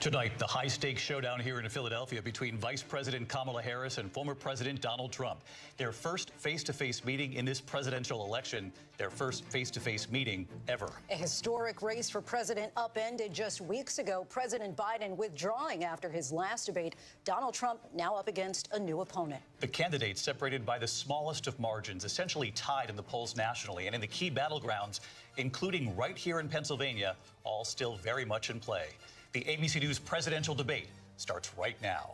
Tonight, the high-stakes showdown here in Philadelphia between Vice President Kamala Harris and former President Donald Trump. Their first face-to-face meeting in this presidential election, their first face-to-face meeting ever. A historic race for president upended just weeks ago. President Biden withdrawing after his last debate. Donald Trump now up against a new opponent. The candidates separated by the smallest of margins, essentially tied in the polls nationally and in the key battlegrounds, including right here in Pennsylvania, all still very much in play. The ABC News presidential debate starts right now.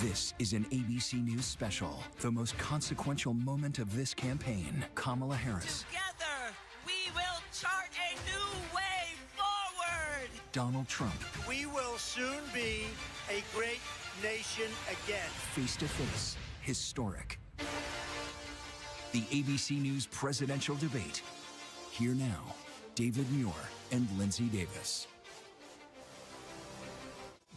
This is an ABC News special, the most consequential moment of this campaign. Kamala Harris. Together, we will chart a new way forward. Donald Trump. We will soon be a great nation again. Face to face, historic. The ABC News presidential debate. Here now, David Muir and Lindsay Davis.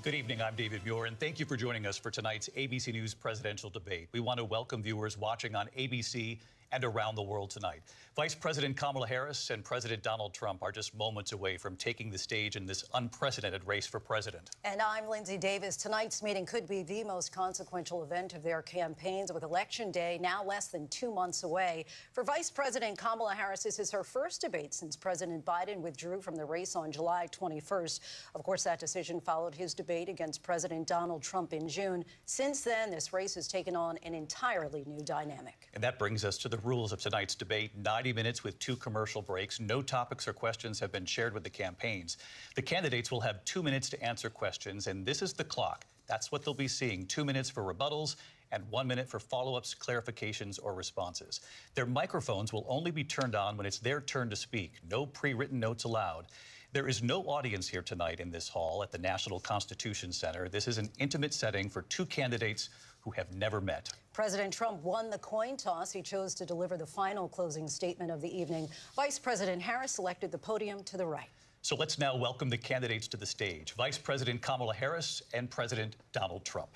Good evening, I'm David Muir, and thank you for joining us for tonight's ABC News presidential debate. We want to welcome viewers watching on ABC and around the world tonight. Vice President Kamala Harris and President Donald Trump are just moments away from taking the stage in this unprecedented race for president. And I'm Lindsay Davis. Tonight's meeting could be the most consequential event of their campaigns, with Election Day now less than 2 months away. For Vice President Kamala Harris, this is her first debate since President Biden withdrew from the race on July 21st. Of course, that decision followed his debate against President Donald Trump in June. Since then, this race has taken on an entirely new dynamic. And that brings us to the rules of tonight's debate. 90 minutes with 2 commercial breaks. No topics or questions have been shared with the campaigns. The candidates will have 2 minutes to answer questions, and this is the clock. That's what they'll be seeing. 2 minutes for rebuttals and 1 minute for follow-ups, clarifications, or responses. Their microphones will only be turned on when it's their turn to speak. No pre-written notes allowed. There is no audience here tonight in this hall at the National Constitution Center. This is an intimate setting for 2 candidates who have never met. President Trump won the coin toss. He chose to deliver the final closing statement of the evening. Vice President Harris selected the podium to the right. So let's now welcome the candidates to the stage. Vice President Kamala Harris and President Donald Trump.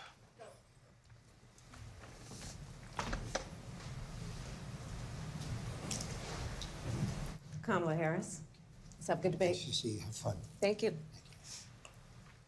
Kamala Harris. Let's have a good debate. Nice to see you. Have fun. Thank you.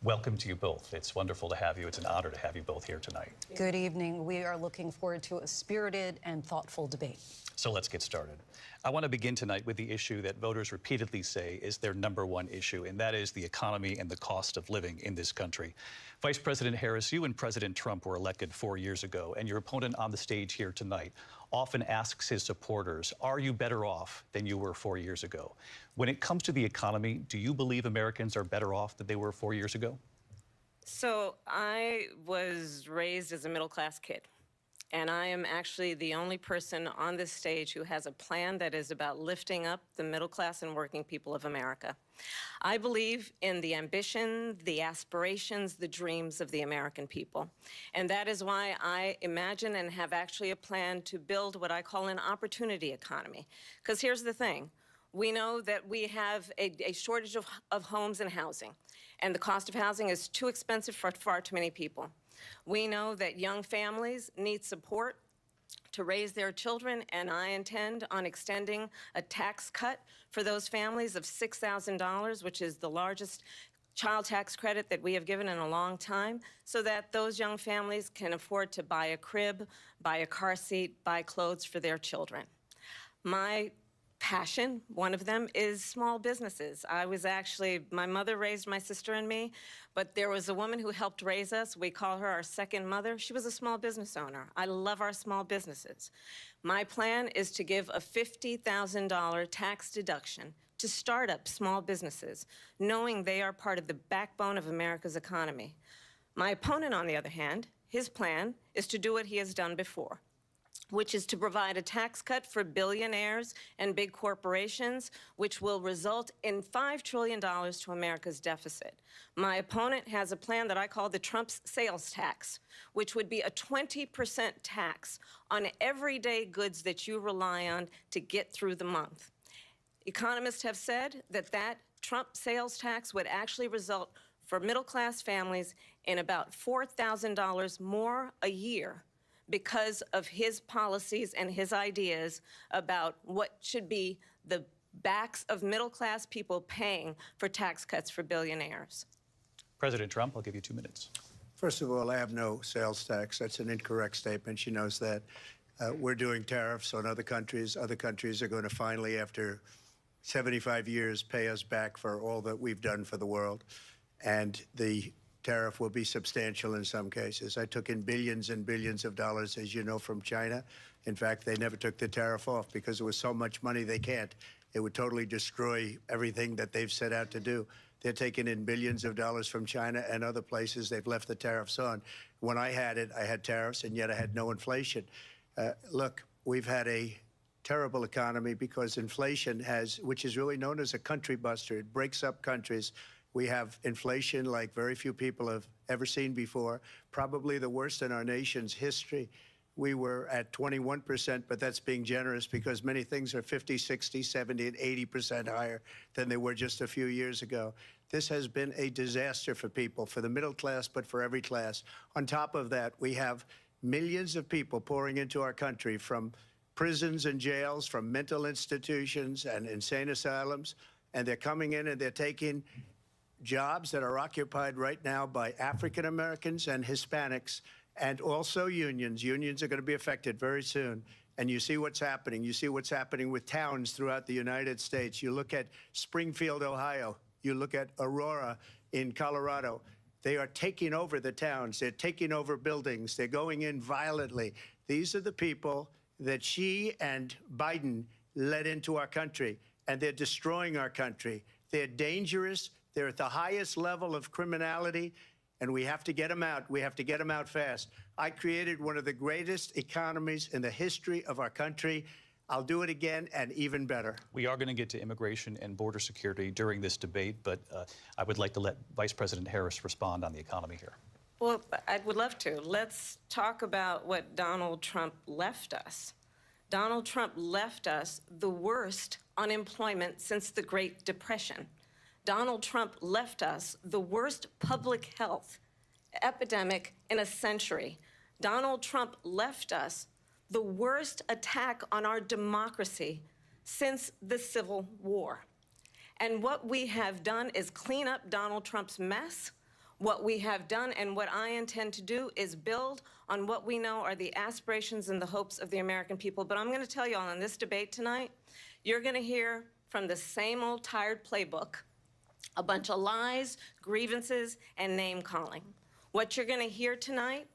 Welcome to you both. It's wonderful to have you. It's an honor to have you both here tonight. Good evening. We are looking forward to a spirited and thoughtful debate. So let's get started. I want to begin tonight with the issue that voters repeatedly say is their #1 issue, and that is the economy and the cost of living in this country. Vice President Harris, you and President Trump were elected 4 years ago, and your opponent on the stage here tonight often asks his supporters, are you better off than you were 4 years ago? When it comes to the economy, do you believe Americans are better off than they were 4 years ago? So I was raised as a middle-class kid, and I am actually the only person on this stage who has a plan that is about lifting up the middle class and working people of America. I believe in the ambition, the aspirations, the dreams of the American people. And that is why I imagine and have actually a plan to build what I call an opportunity economy. Because here's the thing. We know that we have a shortage of homes and housing, and the cost of housing is too expensive for far too many people. We know that young families need support to raise their children, and I intend on extending a tax cut for those families of $6,000, which is the largest child tax credit that we have given in a long time, so that those young families can afford to buy a crib, buy a car seat, buy clothes for their children. My passion, one of them, is small businesses. My mother raised my sister and me, but there was a woman who helped raise us. We call her our second mother. She was a small business owner. I love our small businesses. My plan is to give a $50,000 tax deduction to start up small businesses, knowing they are part of the backbone of America's economy. My opponent, on the other hand, his plan is to do what he has done before, which is to provide a tax cut for billionaires and big corporations, which will result in $5 trillion to America's deficit. My opponent has a plan that I call the Trump's sales tax, which would be a 20% tax on everyday goods that you rely on to get through the month. Economists have said that Trump sales tax would actually result for middle-class families in about $4,000 more a year because of his policies and his ideas about what should be the backs of middle-class people paying for tax cuts for billionaires. President Trump, I'll give you 2 minutes. First of all, I have no sales tax. That's an incorrect statement. She knows that. We're doing tariffs on other countries. Other countries are going to finally, after 75 years, pay us back for all that we've done for the world. And the tariff will be substantial in some cases. I took in billions and billions of dollars, as you know, from China. In fact, they never took the tariff off because there was so much money they can't. It would totally destroy everything that they've set out to do. They're taking in billions of dollars from China and other places. They've left the tariffs on. When I had it, I had tariffs, and yet I had no inflation. Look, we've had a terrible economy because inflation has, which is really known as a country buster. It breaks up countries. We have inflation like very few people have ever seen before, probably the worst in our nation's history. We were at 21%, but that's being generous because many things are 50, 60, 70, and 80% higher than they were just a few years ago. This has been a disaster for people, for the middle class, but for every class. On top of that, we have millions of people pouring into our country from prisons and jails, from mental institutions and insane asylums, and they're coming in and they're taking jobs that are occupied right now by African Americans and Hispanics, and also unions. Unions are going to be affected very soon. And you see what's happening. You see what's happening with towns throughout the United States. You look at Springfield, Ohio. You look at Aurora in Colorado. They are taking over the towns. They're taking over buildings. They're going in violently. These are the people that she and Biden led into our country, and they're destroying our country. They're dangerous. They're at the highest level of criminality, and we have to get them out. We have to get them out fast. I created one of the greatest economies in the history of our country. I'll do it again and even better. We are going to get to immigration and border security during this debate, but I would like to let Vice President Harris respond on the economy here. Well, I would love to. Let's talk about what Donald Trump left us. Donald Trump left us the worst unemployment since the Great Depression. Donald Trump left us the worst public health epidemic in a century. Donald Trump left us the worst attack on our democracy since the Civil War. And what we have done is clean up Donald Trump's mess. What we have done and what I intend to do is build on what we know are the aspirations and the hopes of the American people. But I'm going to tell you all in this debate tonight, you're going to hear from the same old tired playbook, a bunch of lies, grievances, and name-calling. What you're going to hear tonight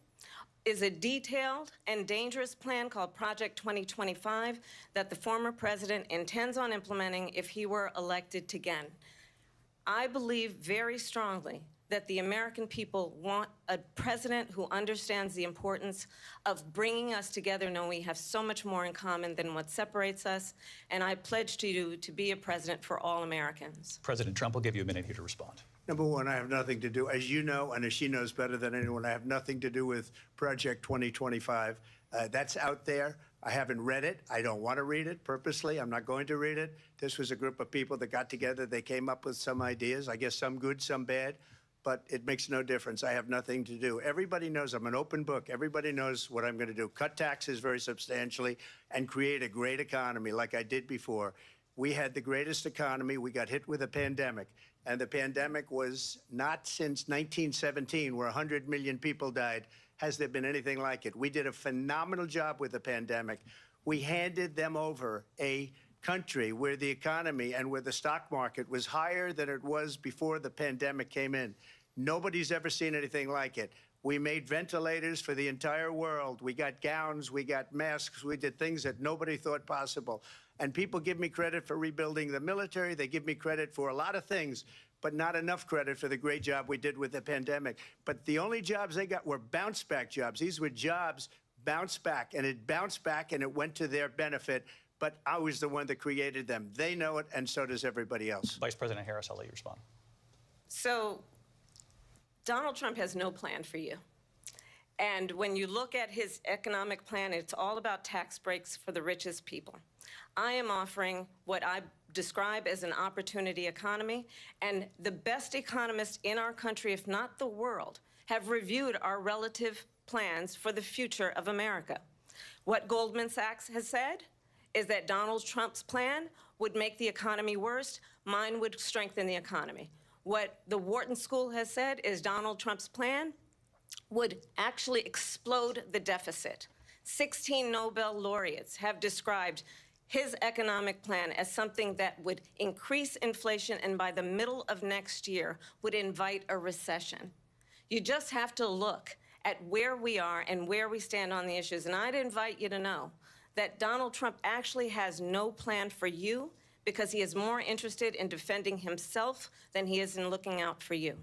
is a detailed and dangerous plan called Project 2025 that the former president intends on implementing if he were elected again. I believe very strongly that the American people want a president who understands the importance of bringing us together, knowing we have so much more in common than what separates us. And I pledge to you to be a president for all Americans. President Trump will give you a minute here to respond. Number one, I have nothing to do, as you know, and as she knows better than anyone, I have nothing to do with Project 2025. That's out there. I haven't read it. I don't want to read it purposely. I'm not going to read it. This was a group of people that got together. They came up with some ideas, I guess some good, some bad. But it makes no difference. I have nothing to do. Everybody knows I'm an open book. Everybody knows what I'm going to do. Cut taxes very substantially and create a great economy like I did before. We had the greatest economy. We got hit with a pandemic. And the pandemic was not since 1917, where 100 million people died, has there been anything like it. We did a phenomenal job with the pandemic. We handed them over a country where the economy and where the stock market was higher than it was before the pandemic came in. Nobody's ever seen anything like it. We made ventilators for the entire world. We got gowns, we got masks, we did things that nobody thought possible. And people give me credit for rebuilding the military. They give me credit for a lot of things, but not enough credit for the great job we did with the pandemic. But the only jobs they got were bounce back jobs. These were jobs bounced back, and it bounced back and it went to their benefit. But I was the one that created them. They know it, and so does everybody else. Vice President Harris, I'll let you respond. So Donald Trump has no plan for you. And when you look at his economic plan, it's all about tax breaks for the richest people. I am offering what I describe as an opportunity economy, and the best economists in our country, if not the world, have reviewed our relative plans for the future of America. What Goldman Sachs has said is that Donald Trump's plan would make the economy worse. Mine would strengthen the economy. What the Wharton School has said is Donald Trump's plan would actually explode the deficit. 16 Nobel laureates have described his economic plan as something that would increase inflation and by the middle of next year would invite a recession. You just have to look at where we are and where we stand on the issues. And I'd invite you to know that Donald Trump actually has no plan for you because he is more interested in defending himself than he is in looking out for you.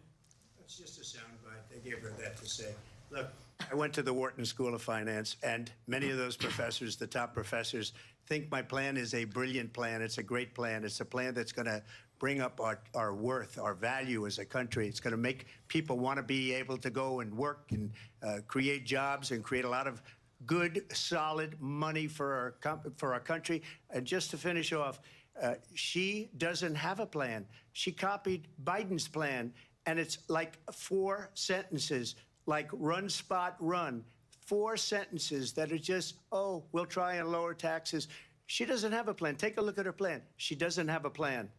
It's just a soundbite. They gave her that to say. Look, I went to the Wharton School of Finance, and many of those professors, the top professors, think my plan is a brilliant plan. It's a great plan. It's a plan that's going to bring up our worth, our value as a country. It's going to make people want to be able to go and work and create jobs and create a lot of good, solid money for our country. And just to finish off, she doesn't have a plan. She copied Biden's plan, and it's like 4 sentences, like run, spot, run. 4 sentences that are just, oh, we'll try and lower taxes. She doesn't have a plan. Take a look at her plan. She doesn't have a plan.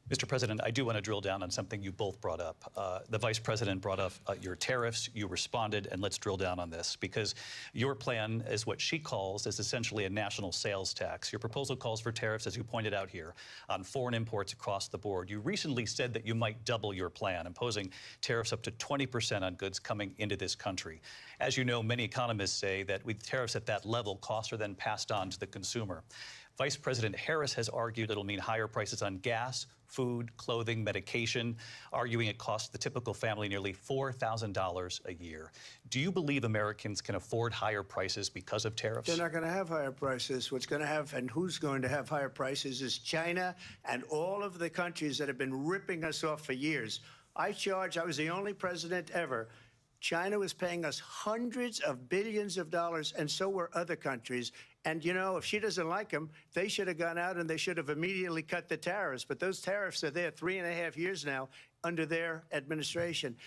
Mr. President, I do want to drill down on something you both brought up. The Vice President brought up your tariffs. You responded, and let's drill down on this, because your plan is what she calls is essentially a national sales tax. Your proposal calls for tariffs, as you pointed out here, on foreign imports across the board. You recently said that you might double your plan, imposing tariffs up to 20% on goods coming into this country. As you know, many economists say that with tariffs at that level, costs are then passed on to the consumer. Vice President Harris has argued it'll mean higher prices on gas, food, clothing, medication, arguing it costs the typical family nearly $4,000 a year. Do you believe Americans can afford higher prices because of tariffs? They're not going to have higher prices. What's going to have and who's going to have higher prices is China and all of the countries that have been ripping us off for years. I was the only president ever. China was paying us hundreds of billions of dollars, and so were other countries. And, you know, if she doesn't like them, they should have gone out and they should have immediately cut the tariffs. But those tariffs are there 3.5 years now under their administration.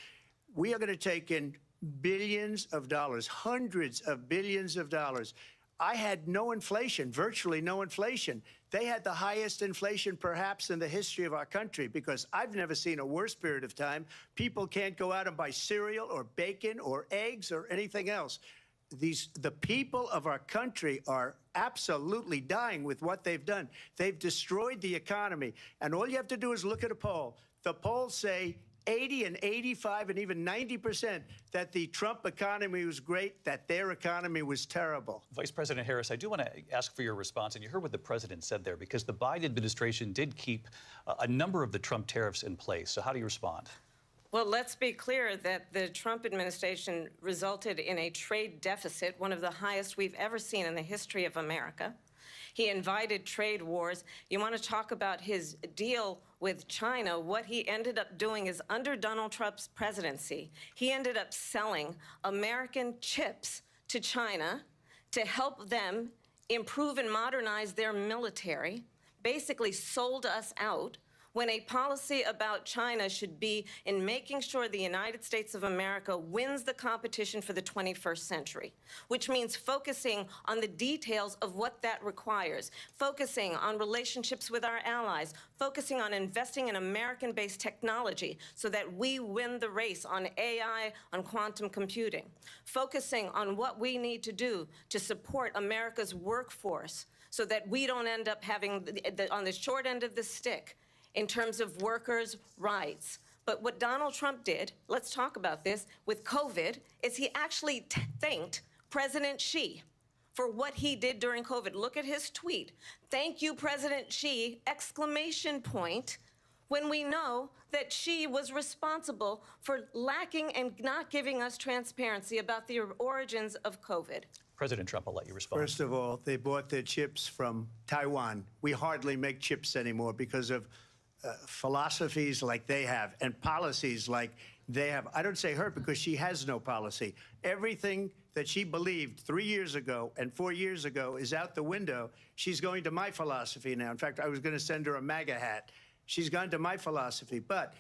We are going to take in billions of dollars, hundreds of billions of dollars. I had no inflation, virtually no inflation. They had the highest inflation perhaps in the history of our country, because I've never seen a worse period of time. People can't go out and buy cereal or bacon or eggs or anything else. The people of our country are absolutely dying with what they've done. They've destroyed the economy. And all you have to do is look at a poll. The polls say 80 and 85 and even 90% that the Trump economy was great, that their economy was terrible. Vice President Harris, I do want to ask for your response, and you heard what the president said there, because the Biden administration did keep a number of the Trump tariffs in place. So how do you respond? Well, let's be clear that the Trump administration resulted in a trade deficit, one of the highest we've ever seen in the history of America. He invited trade wars. You want to talk about his deal with China? What he ended up doing is, under Donald Trump's presidency, he ended up selling American chips to China to help them improve and modernize their military, basically sold us out, when a policy about China should be in making sure the United States of America wins the competition for the 21st century, which means focusing on the details of what that requires, focusing on relationships with our allies, focusing on investing in American-based technology so that we win the race on AI, on quantum computing, focusing on what we need to do to support America's workforce so that we don't end up having on the short end of the stick in terms of workers' rights. But what Donald Trump did, let's talk about this, with COVID, is he actually thanked President Xi for what he did during COVID. Look at his tweet. Thank you, President Xi, exclamation point, when we know that Xi was responsible for lacking and not giving us transparency about the origins of COVID. President Trump, I'll let you respond. First of all, they bought their chips from Taiwan. We hardly make chips anymore because of philosophies like they have and policies like they have. I don't say her because she has no policy. Everything that she believed 3 years ago and 4 years ago is out the window. She's going to my philosophy now. In fact, I was going to send her a MAGA hat. She's gone to my philosophy. But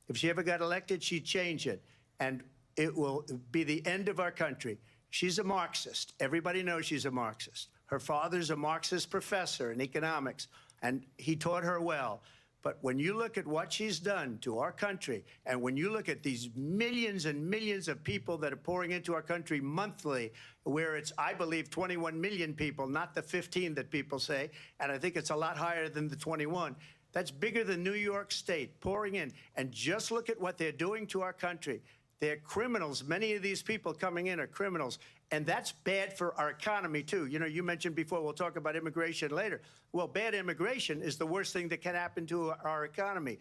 if she ever got elected, she'd change it. And it will be the end of our country. She's a Marxist. Everybody knows she's a Marxist. Her father's a Marxist professor in economics, and he taught her well. But when you look at what she's done to our country, and when you look at these millions and millions of people that are pouring into our country monthly, where it's, I believe, 21 million people, not the 15 that people say, and I think it's a lot higher than the 21. That's bigger than New York State pouring in. And just look at what they're doing to our country. They're criminals. Many of these people coming in are criminals. And that's bad for our economy, too. You know, you mentioned before, we'll talk about immigration later. Well, bad immigration is the worst thing that can happen to our economy.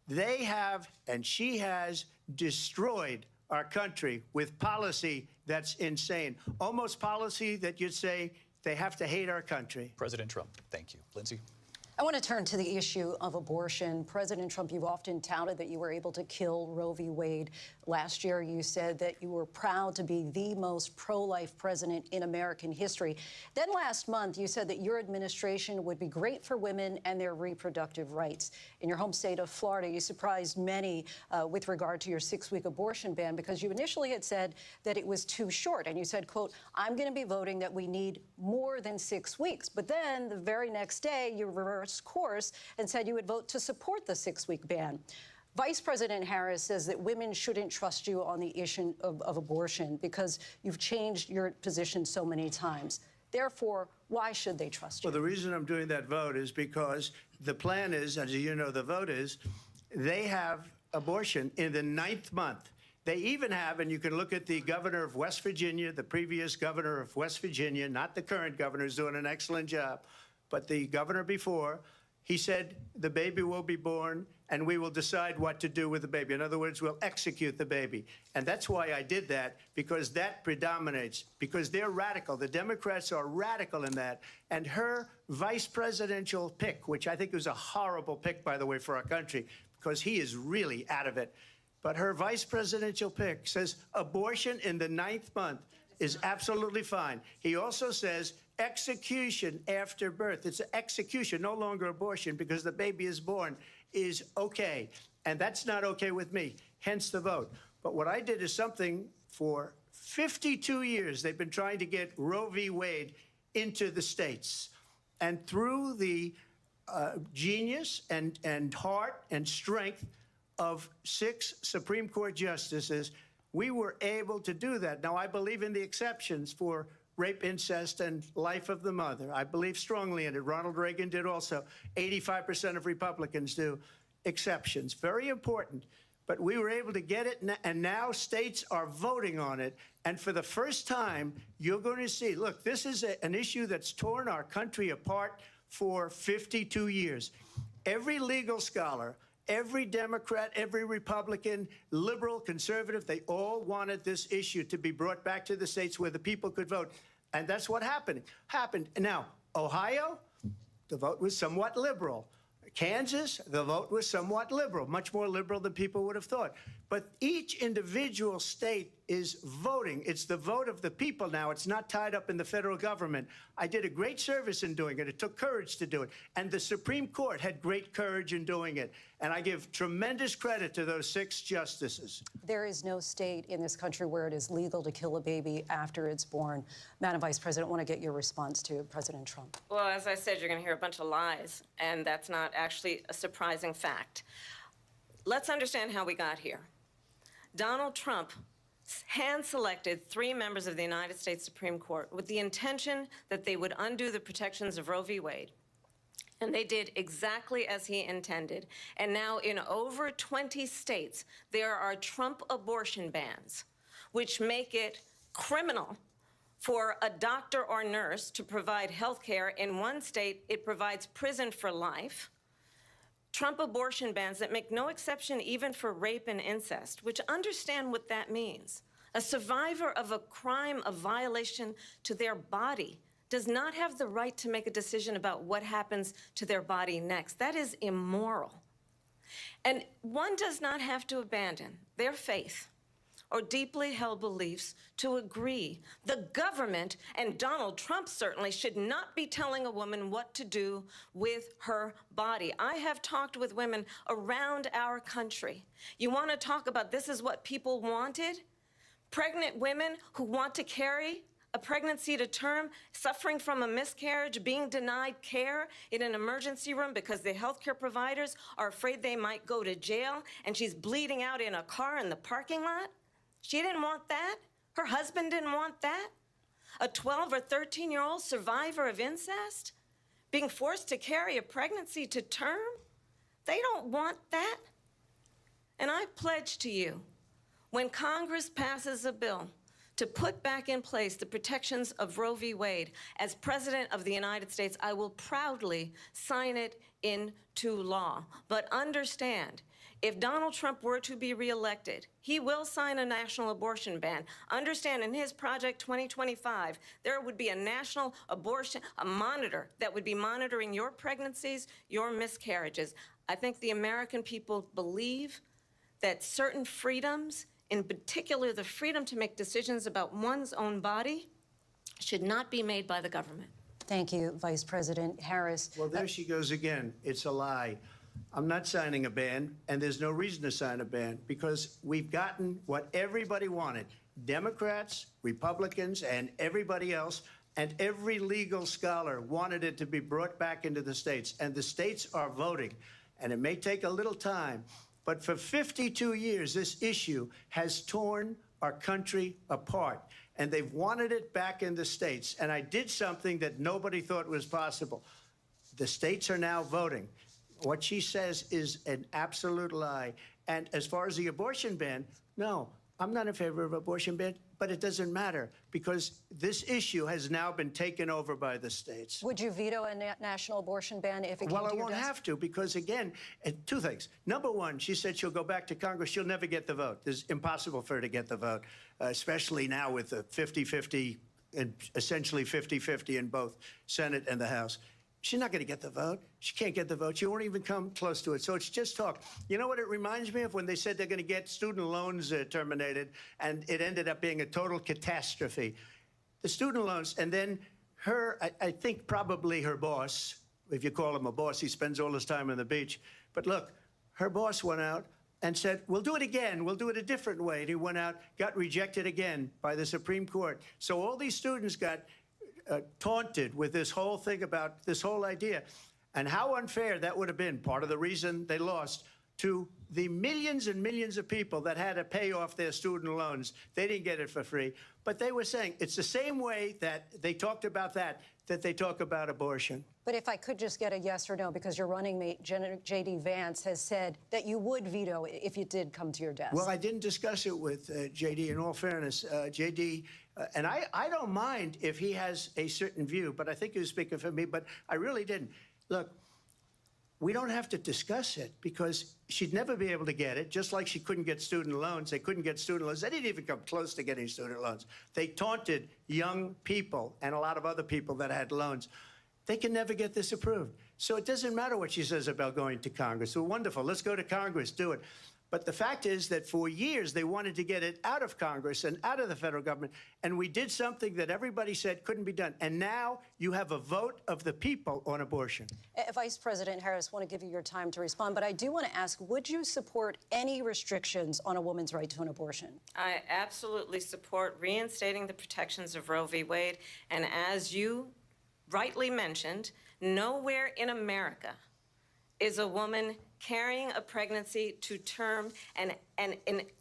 They have, and she has, destroyed our country with policy that's insane. Almost policy that you'd say they have to hate our country. President Trump, thank you. Lindsay? I want to turn to the issue of abortion. President Trump, you've often touted that you were able to kill Roe v. Wade. Last year, you said that you were proud to be the most pro-life president in American history. Then last month, you said that your administration would be great for women and their reproductive rights. In your home state of Florida, you surprised many with regard to your 6-week abortion ban because you initially had said that it was too short. And you said, quote, I'm going to be voting that we need more than 6 weeks. But then the very next day, you reversed course and said you would vote to support the 6-week ban. Vice President Harris says that women shouldn't trust you on the issue of abortion because you've changed your position so many times. Therefore, why should they trust you? Well, the reason I'm doing that vote is because the plan is, as you know, the vote is, they have abortion in the 9th month. They even have, and you can look at the governor of West Virginia, the previous governor of West Virginia, not the current governor, who's doing an excellent job, but the governor before, he said the baby will be born and we will decide what to do with the baby. In other words, we'll execute the baby. And that's why I did that, because that predominates, because they're radical. The Democrats are radical in that. And her vice presidential pick, which I think was a horrible pick, by the way, for our country, because he is really out of it. But her vice presidential pick says abortion in the 9th month is absolutely fine. He also says execution after birth. It's execution, no longer abortion, because the baby is born, is okay. And that's not okay with me, hence the vote. But what I did is something for 52 years. They've been trying to get Roe v. Wade into the states. And through the genius and heart and strength of 6 Supreme Court justices, we were able to do that. Now, I believe in the exceptions for rape, incest, and life of the mother. I believe strongly in it. Ronald Reagan did also. 85% of Republicans do. Exceptions. Very important. But we were able to get it, and now states are voting on it. And for the first time, you're going to see, look, this is an issue that's torn our country apart for 52 years. Every legal scholar, every Democrat, every Republican, liberal, conservative, they all wanted this issue to be brought back to the states where the people could vote. And that's what happened. Now, Ohio, the vote was somewhat liberal. Kansas, the vote was somewhat liberal, much more liberal than people would have thought. But each individual state is voting. It's the vote of the people now. It's not tied up in the federal government. I did a great service in doing it. It took courage to do it. And the Supreme Court had great courage in doing it. And I give tremendous credit to those 6 justices. There is no state in this country where it is legal to kill a baby after it's born. Madam Vice President, I want to get your response to President Trump. Well, as I said, you're going to hear a bunch of lies, and that's not actually a surprising fact. Let's understand how we got here. Donald Trump hand-selected 3 members of the United States Supreme Court with the intention that they would undo the protections of Roe v. Wade. And they did exactly as he intended. And now in over 20 states, there are Trump abortion bans, which make it criminal for a doctor or nurse to provide health care. In one state, it provides prison for life. Trump abortion bans that make no exception even for rape and incest, which understand what that means. A survivor of a crime of violation to their body does not have the right to make a decision about what happens to their body next. That is immoral. And one does not have to abandon their faith or deeply held beliefs to agree. The government, and Donald Trump certainly, should not be telling a woman what to do with her body. I have talked with women around our country. You want to talk about this is what people wanted? Pregnant women who want to carry a pregnancy to term, suffering from a miscarriage, being denied care in an emergency room because the healthcare providers are afraid they might go to jail, and she's bleeding out in a car in the parking lot? She didn't want that. Her husband didn't want that. A 12 or 13-year-old survivor of incest being forced to carry a pregnancy to term? They don't want that. And I pledge to you, when Congress passes a bill to put back in place the protections of Roe v. Wade, as President of the United States, I will proudly sign it into law. But understand, if Donald Trump were to be reelected, he will sign a national abortion ban. Understand, in his Project 2025, there would be a national abortion, a monitor that would be monitoring your pregnancies, your miscarriages. I think the American people believe that certain freedoms, in particular the freedom to make decisions about one's own body, should not be made by the government. Thank you, Vice President Harris. Well, there she goes again. It's a lie. I'm not signing a ban, and there's no reason to sign a ban because we've gotten what everybody wanted. Democrats, Republicans, and everybody else, and every legal scholar wanted it to be brought back into the states, and the states are voting. And it may take a little time, but for 52 years, this issue has torn our country apart, and they've wanted it back in the states. And I did something that nobody thought was possible. The states are now voting. What she says is an absolute lie. And as far as the abortion ban, no, I'm not in favor of abortion ban, but it doesn't matter because this issue has now been taken over by the states. Would you veto a national abortion ban if it came Well, to I your won't desk? have to because, again, two things. Number one, she said she'll go back to Congress. She'll never get the vote. It's impossible for her to get the vote, especially now with the 50-50 and essentially 50-50 in both Senate and the House. She's not going to get the vote. She can't get the vote. She won't even come close to it. So it's just talk. You know what it reminds me of? When they said they're going to get student loans terminated, and it ended up being a total catastrophe. The student loans, and then her, I think probably her boss, if you call him a boss, he spends all his time on the beach. But look, her boss went out and said, we'll do it again. We'll do it a different way. And he went out, got rejected again by the Supreme Court. So all these students got taunted with this whole thing about this whole idea. And how unfair that would have been, part of the reason they lost, to the millions and millions of people that had to pay off their student loans. They didn't get it for free. But they were saying it's the same way that they talked about that they talk about abortion. But if I could just get a yes or no, because your running mate, J.D. Vance, has said that you would veto it if it did come to your desk. Well, I didn't discuss it with J.D. In all fairness, J.D., and I don't mind if he has a certain view, but I think he was speaking for me, but I really didn't. Look, we don't have to discuss it because she'd never be able to get it, just like she couldn't get student loans. They couldn't get student loans. They didn't even come close to getting student loans. They taunted young people and a lot of other people that had loans. They can never get this approved. So it doesn't matter what she says about going to Congress. Well, wonderful. Let's go to Congress. Do it. But the fact is that for years, they wanted to get it out of Congress and out of the federal government. And we did something that everybody said couldn't be done. And now you have a vote of the people on abortion. Vice President Harris, I want to give you your time to respond, but I do want to ask, would you support any restrictions on a woman's right to an abortion? I absolutely support reinstating the protections of Roe v. Wade. And as you rightly mentioned, nowhere in America is a woman carrying a pregnancy to term and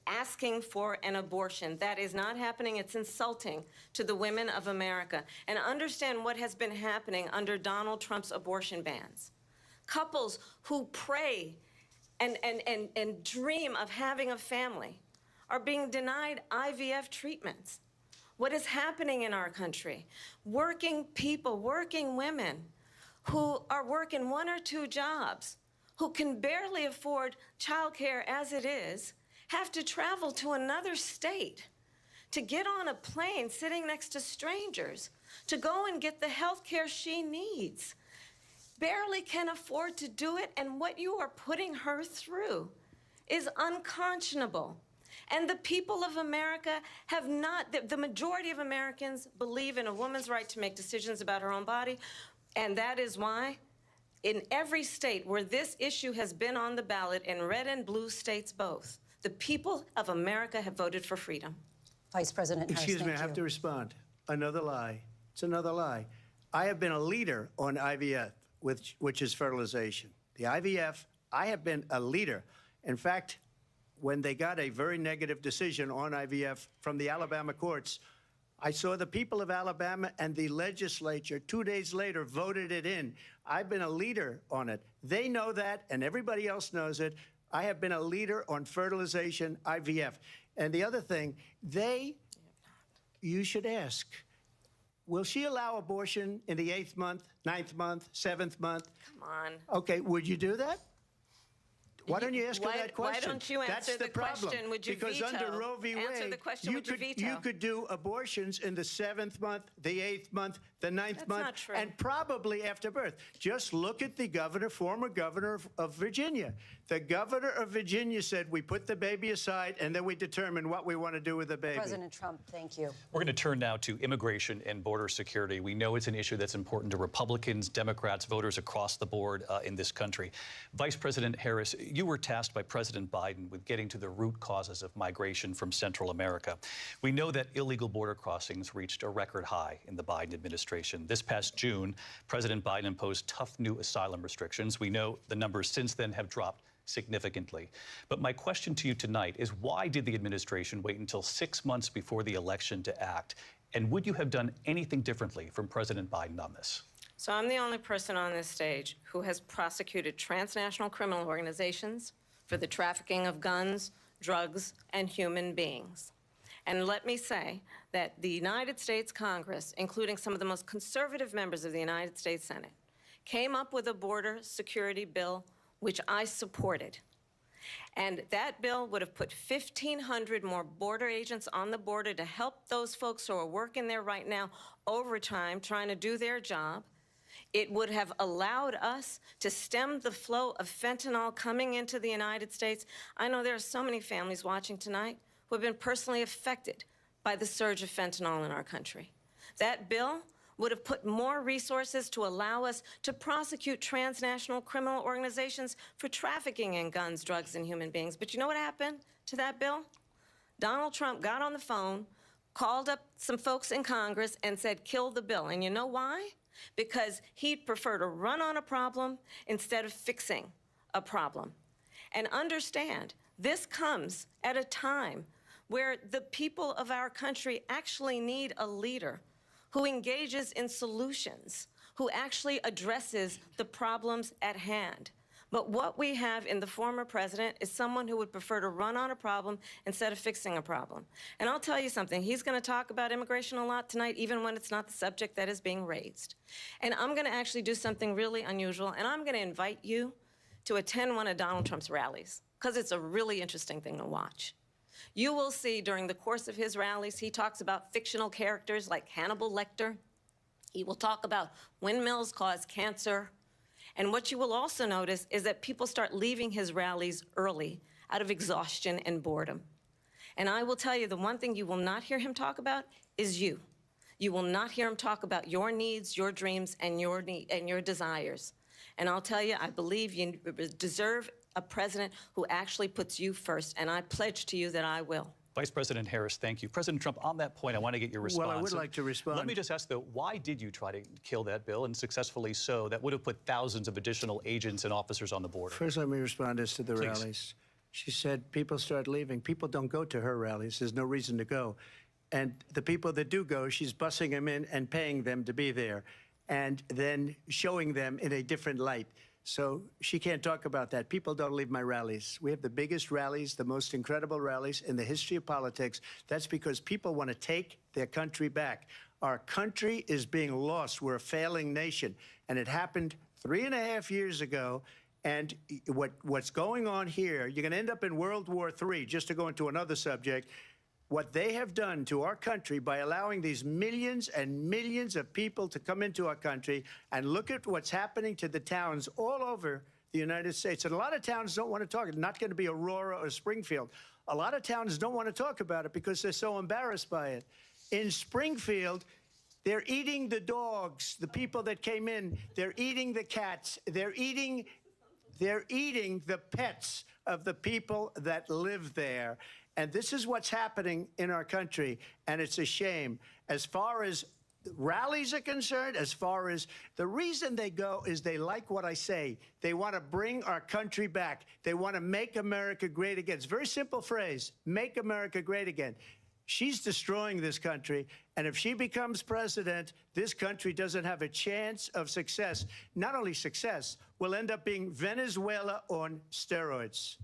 asking for an abortion. That is not happening. It's insulting to the women of America. And understand what has been happening under Donald Trump's abortion bans. Couples who pray and dream of having a family are being denied IVF treatments. What is happening in our country? Working people, working women who are working 1 or 2 jobs, who can barely afford childcare as it is, have to travel to another state to get on a plane sitting next to strangers to go and get the health care she needs. Barely can afford to do it, and what you are putting her through is unconscionable. And the people of America have not, the majority of Americans believe in a woman's right to make decisions about her own body, and that is why in every state where this issue has been on the ballot, in red and blue states both, the people of America have voted for freedom. Vice President Harris, Excuse me, I thank have you. to respond. Another lie. It's another lie. I have been a leader on IVF, which is fertilization. The IVF, I have been a leader. In fact, when they got a very negative decision on IVF from the Alabama courts, I saw the people of Alabama and the legislature 2 days later voted it in. I've been a leader on it. They know that, and everybody else knows it. I have been a leader on fertilization, IVF. And the other thing, you should ask, will she allow abortion in the 8th month, 9th month, 7th month? Come on. Okay, would you do that? Why don't you ask her that question? Why don't you answer That's the problem. question? Would you because veto? under Roe v. Wade, Answer the question, would you veto? you could do abortions in the 7th month, the 8th month, the 9th That's month, not true. and probably after birth. Just look at the governor, former governor of Virginia. The governor of Virginia said, we put the baby aside, and then we determine what we want to do with the baby. President Trump, thank you. We're going to turn now to immigration and border security. We know it's an issue that's important to Republicans, Democrats, voters across the board in this country. Vice President Harris, you were tasked by President Biden with getting to the root causes of migration from Central America. We know that illegal border crossings reached a record high in the Biden administration. This past June, President Biden imposed tough new asylum restrictions. We know the numbers since then have dropped significantly. But my question to you tonight is, why did the administration wait until 6 months before the election to act? And would you have done anything differently from President Biden on this? So I'm the only person on this stage who has prosecuted transnational criminal organizations for the trafficking of guns, drugs, and human beings. And let me say that the United States Congress, including some of the most conservative members of the United States Senate, came up with a border security bill which I supported. And that bill would have put 1,500 more border agents on the border to help those folks who are working there right now overtime trying to do their job. It would have allowed us to stem the flow of fentanyl coming into the United States. I know there are so many families watching tonight who have been personally affected by the surge of fentanyl in our country. That bill would have put more resources to allow us to prosecute transnational criminal organizations for trafficking in guns, drugs, and human beings. But you know what happened to that bill? Donald Trump got on the phone, called up some folks in Congress, and said, kill the bill. And you know why? Because he'd prefer to run on a problem instead of fixing a problem. And understand, this comes at a time where the people of our country actually need a leader who engages in solutions, who actually addresses the problems at hand. But what we have in the former president is someone who would prefer to run on a problem instead of fixing a problem. And I'll tell you something, he's going to talk about immigration a lot tonight, even when it's not the subject that is being raised. And I'm going to actually do something really unusual, and I'm going to invite you to attend one of Donald Trump's rallies, because it's a really interesting thing to watch. You will see during the course of his rallies, he talks about fictional characters like Hannibal Lecter. He will talk about windmills cause cancer. And what you will also notice is that people start leaving his rallies early out of exhaustion and boredom. And I will tell you, the one thing you will not hear him talk about is you. You will not hear him talk about your needs, your dreams, and your desires. And I'll tell you, I believe you deserve a president who actually puts you first, and I pledge to you that I will. Vice President Harris, thank you. President Trump, on that point, I want to get your response. Well, I would like to respond. Let me just ask, though, why did you try to kill that bill, and successfully so, that would have put thousands of additional agents and officers on the border? First, let me respond as to the Please. rallies. She said people start leaving. People don't go to her rallies. There's no reason to go. And the people that do go, she's bussing them in and paying them to be there, and then showing them in a different light. So she can't talk about that. People don't leave my rallies. We have the biggest rallies, the most incredible rallies in the history of politics. That's because people want to take their country back. Our country is being lost. We're a failing nation. And it happened 3.5 years ago. And what's going on here, you're going to end up in World War III, just to go into another subject. What they have done to our country by allowing these millions and millions of people to come into our country, and look at what's happening to the towns all over the United States. And a lot of towns don't want to talk. It's not going to be Aurora or Springfield. A lot of towns don't want to talk about it because they're so embarrassed by it. In Springfield, they're eating the dogs, the people that came in. They're eating the cats. They're eating the pets of the people that live there. And this is what's happening in our country, and it's a shame. As far as rallies are concerned, as far as the reason they go is they like what I say. They want to bring our country back. They want to make America great again. It's a very simple phrase, make America great again. She's destroying this country, and if she becomes president, this country doesn't have a chance of success. Not only success, we'll end up being Venezuela on steroids.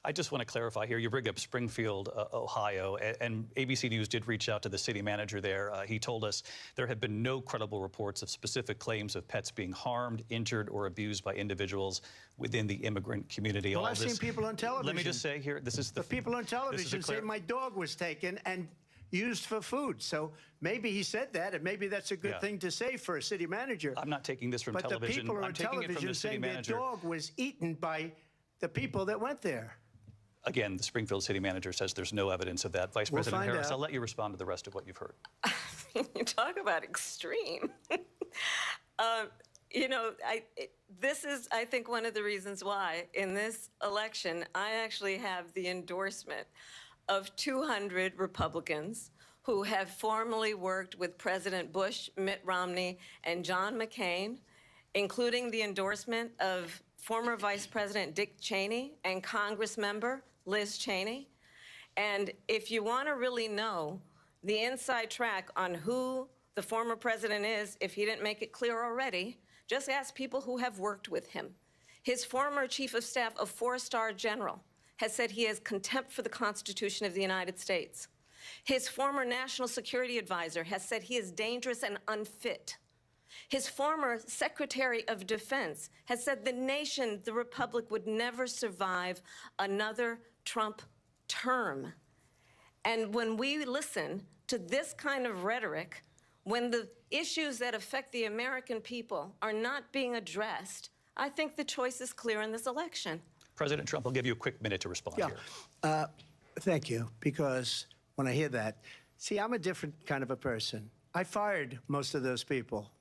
I just want to clarify here. You bring up Springfield, Ohio, and ABC News did reach out to the city manager there. He told us there have been no credible reports of specific claims of pets being harmed, injured, or abused by individuals within the immigrant community. Well, I've seen people on television. Let me just say here, this is the people on television say my dog was taken and used for food. So maybe he said that, and maybe that's a good thing to say for a city manager. I'm not taking this from television. But the people I'm on taking it from television the city saying manager. their dog was eaten by the people that went there. Again, the Springfield city manager says there's no evidence of that. Vice President Harris, I'll let you respond to the rest of what you've heard. You talk about extreme. You know, this is, I think, one of the reasons why in this election, I actually have the endorsement of 200 Republicans who have formerly worked with President Bush, Mitt Romney, and John McCain, including the endorsement of former Vice President Dick Cheney and Congress member Liz Cheney. And if you want to really know the inside track on who the former president is, if he didn't make it clear already, just ask people who have worked with him. His former chief of staff, a four-star general, has said he has contempt for the Constitution of the United States. His former national security advisor has said he is dangerous and unfit. His former Secretary of Defense has said the nation, the Republic, would never survive another Trump term. And when we listen to this kind of rhetoric, when the issues that affect the American people are not being addressed, I think the choice is clear in this election. President Trump, I'll give you a quick minute to respond here. Thank you, because when I hear that, see, I'm a different kind of a person. I fired most of those people.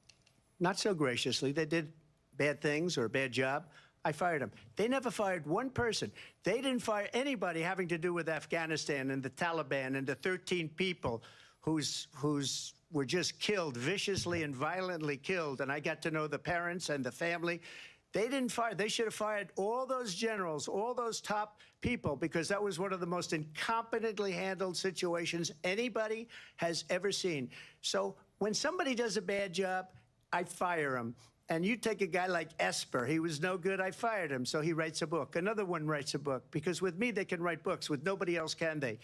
Not so graciously. They did bad things or a bad job. I fired them. They never fired one person. They didn't fire anybody having to do with Afghanistan and the Taliban and the 13 people whose were just killed, viciously and violently killed. And I got to know the parents and the family. They didn't fire. They should have fired all those generals, all those top people, because that was one of the most incompetently handled situations anybody has ever seen. So when somebody does a bad job, I fire him. And you take a guy like Esper. He was no good. I fired him. So he writes a book. Another one writes a book. Because with me, they can write books. With nobody else can they.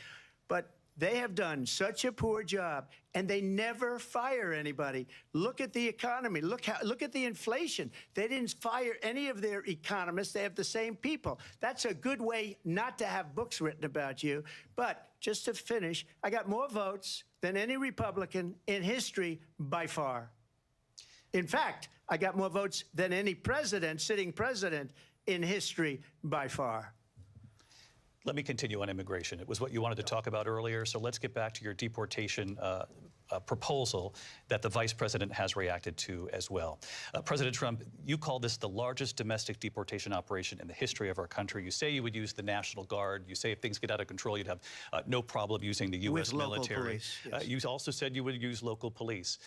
But they have done such a poor job, and they never fire anybody. Look at the economy. Look at the inflation. They didn't fire any of their economists. They have the same people. That's a good way not to have books written about you. But just to finish, I got more votes than any Republican in history by far. In fact, I got more votes than any president, sitting president, in history by far. Let me continue on immigration. It was what you wanted to talk about earlier, so let's get back to your deportation proposal that the vice president has reacted to as well. President Trump, you call this the largest domestic deportation operation in the history of our country. You say you would use the National Guard. You say if things get out of control, you'd have no problem using the U.S. military. Police, yes. You also said you would use local police.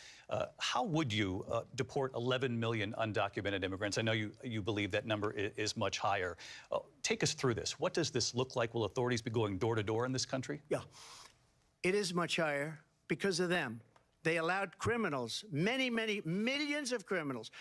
How would you deport 11 million undocumented immigrants? I know you believe that number is much higher. Take us through this. What does this look like? Will authorities be going door to door in this country? Yeah, it is much higher because of them. They allowed criminals, many, many millions of criminals.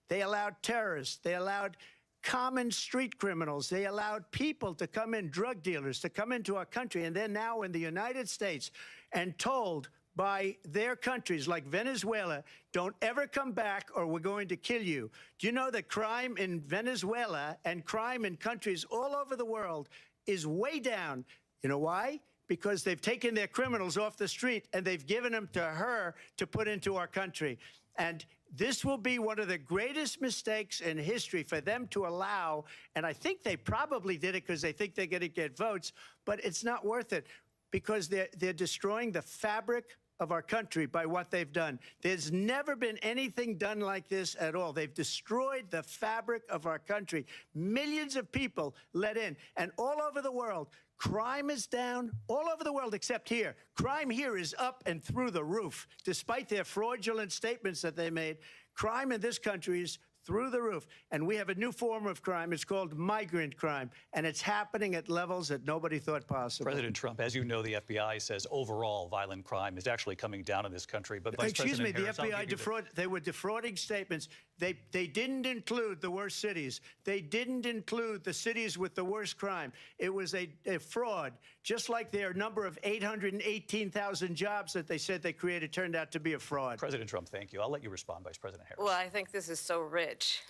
They allowed terrorists. They allowed common street criminals. They allowed people to come in, drug dealers, to come into our country. And they're now in the United States and told by their countries like Venezuela, don't ever come back or we're going to kill you. Do you know that crime in Venezuela and crime in countries all over the world is way down? You know why? Because they've taken their criminals off the street and they've given them to her to put into our country. And this will be one of the greatest mistakes in history for them to allow, and I think they probably did it because they think they're going to get votes, but it's not worth it because they're destroying the fabric of our country by what they've done. There's never been anything done like this at all. They've destroyed the fabric of our country. Millions of people let in, and all over the world, Crime is down all over the world except here. Crime here is up and through the roof. Despite their fraudulent statements that they made, crime in this country is through the roof. And we have a new form of crime. It's called migrant crime. And it's happening at levels that nobody thought possible. President Trump, as you know, the FBI says overall violent crime is actually coming down in this country. But Vice Excuse me, President the Harris, I'll FBI give you they were defrauding statements. They didn't include the worst cities. They didn't include the cities with the worst crime. It was a fraud, just like their number of 818,000 jobs that they said they created turned out to be a fraud. President Trump, thank you. I'll let you respond, Vice President Harris. Well, I think this is so rich,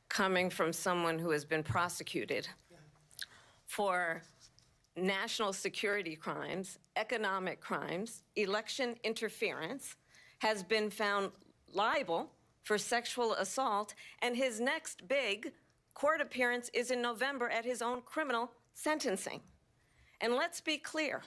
coming from someone who has been prosecuted for national security crimes, economic crimes, election interference, has been found liable for sexual assault, and his next big court appearance is in November at his own criminal sentencing. And let's be clear,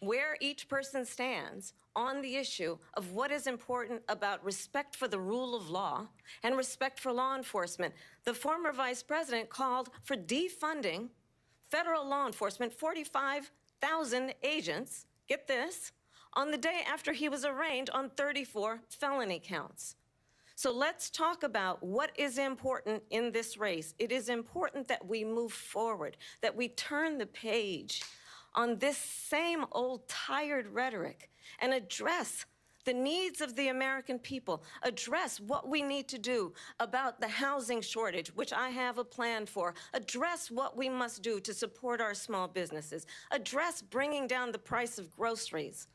where each person stands on the issue of what is important about respect for the rule of law and respect for law enforcement. The former vice president called for defunding federal law enforcement, 45,000 agents, get this, on the day after he was arraigned on 34 felony counts. So let's talk about what is important in this race. It is important that we move forward, that we turn the page on this same old tired rhetoric and address the needs of the American people, address what we need to do about the housing shortage, which I have a plan for, address what we must do to support our small businesses, address bringing down the price of groceries.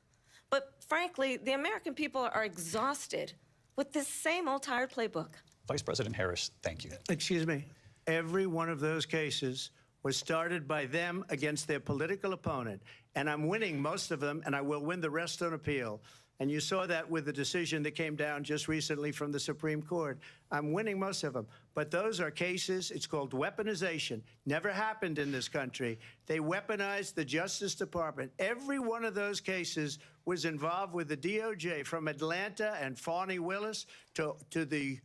But frankly, the American people are exhausted with this same old tired playbook. Vice President Harris, thank you. Excuse me. Every one of those cases was started by them against their political opponent. And I'm winning most of them, and I will win the rest on appeal. And you saw that with the decision that came down just recently from the Supreme Court. I'm winning most of them. But those are cases, it's called weaponization. Never happened in this country. They weaponized the Justice Department. Every one of those cases was involved with the DOJ, from Atlanta and Fani Willis to the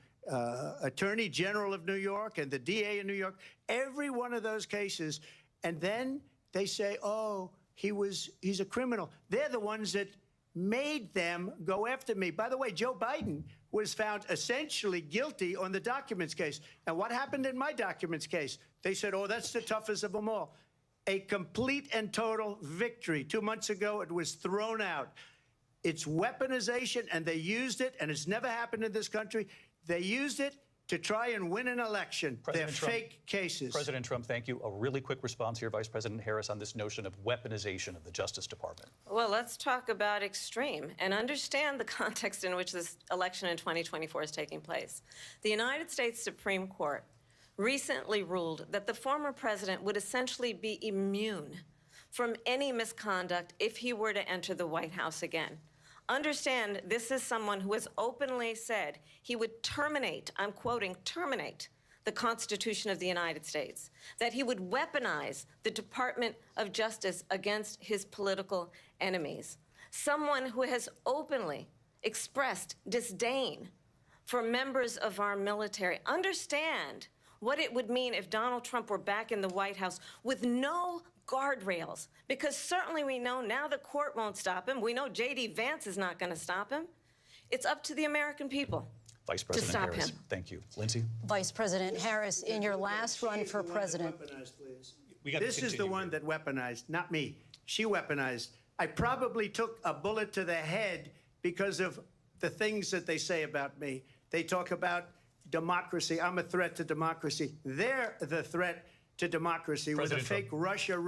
Attorney General of New York and the DA in New York. Every one of those cases. And then they say, oh, he's a criminal. They're the ones that made them go after me. By the way, Joe Biden was found essentially guilty on the documents case. And what happened in my documents case? They said, oh, that's the toughest of them all. A complete and total victory. 2 months ago, it was thrown out. It's weaponization, and they used it, and it's never happened in this country. They used it to try and win an election. They're fake cases. President Trump, thank you. A really quick response here, Vice President Harris, on this notion of weaponization of the Justice Department. Well, let's talk about extreme and understand the context in which this election in 2024 is taking place. The United States Supreme Court recently ruled that the former president would essentially be immune from any misconduct if he were to enter the White House again. Understand, this is someone who has openly said he would terminate, I'm quoting, terminate the Constitution of the United States, that he would weaponize the Department of Justice against his political enemies. Someone who has openly expressed disdain for members of our military. Understand what it would mean if Donald Trump were back in the White House with no guardrails, because certainly we know now the court won't stop him. We know J.D. Vance is not going to stop him. It's up to the American people Vice President to stop Harris, him. thank you. Lindsay? Vice President Harris, in your last run for president. This is the one that weaponized, not me. She weaponized. I probably took a bullet to the head because of the things that they say about me. They talk about democracy. I'm a threat to democracy. They're the threat to democracy with a fake Russia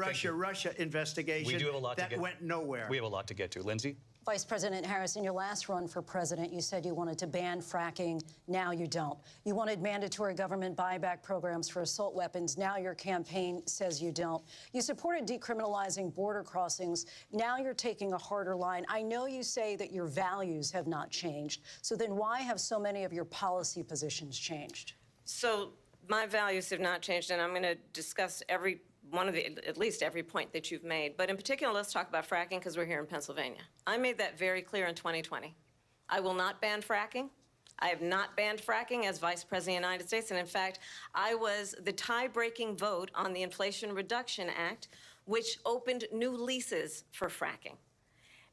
investigation We do have a lot that went nowhere. We have a lot to get to. Lindsay? Vice President Harris, in your last run for president, you said you wanted to ban fracking. Now you don't. You wanted mandatory government buyback programs for assault weapons. Now your campaign says you don't. You supported decriminalizing border crossings. Now you're taking a harder line. I know you say that your values have not changed. So then why have so many of your policy positions changed? So my values have not changed, and I'm going to discuss every one of the, at least every point that you've made. But in particular, let's talk about fracking, because we're here in Pennsylvania. I made that very clear in 2020. I will not ban fracking. I have not banned fracking as Vice President of the United States. And in fact, I was the tie-breaking vote on the Inflation Reduction Act, which opened new leases for fracking.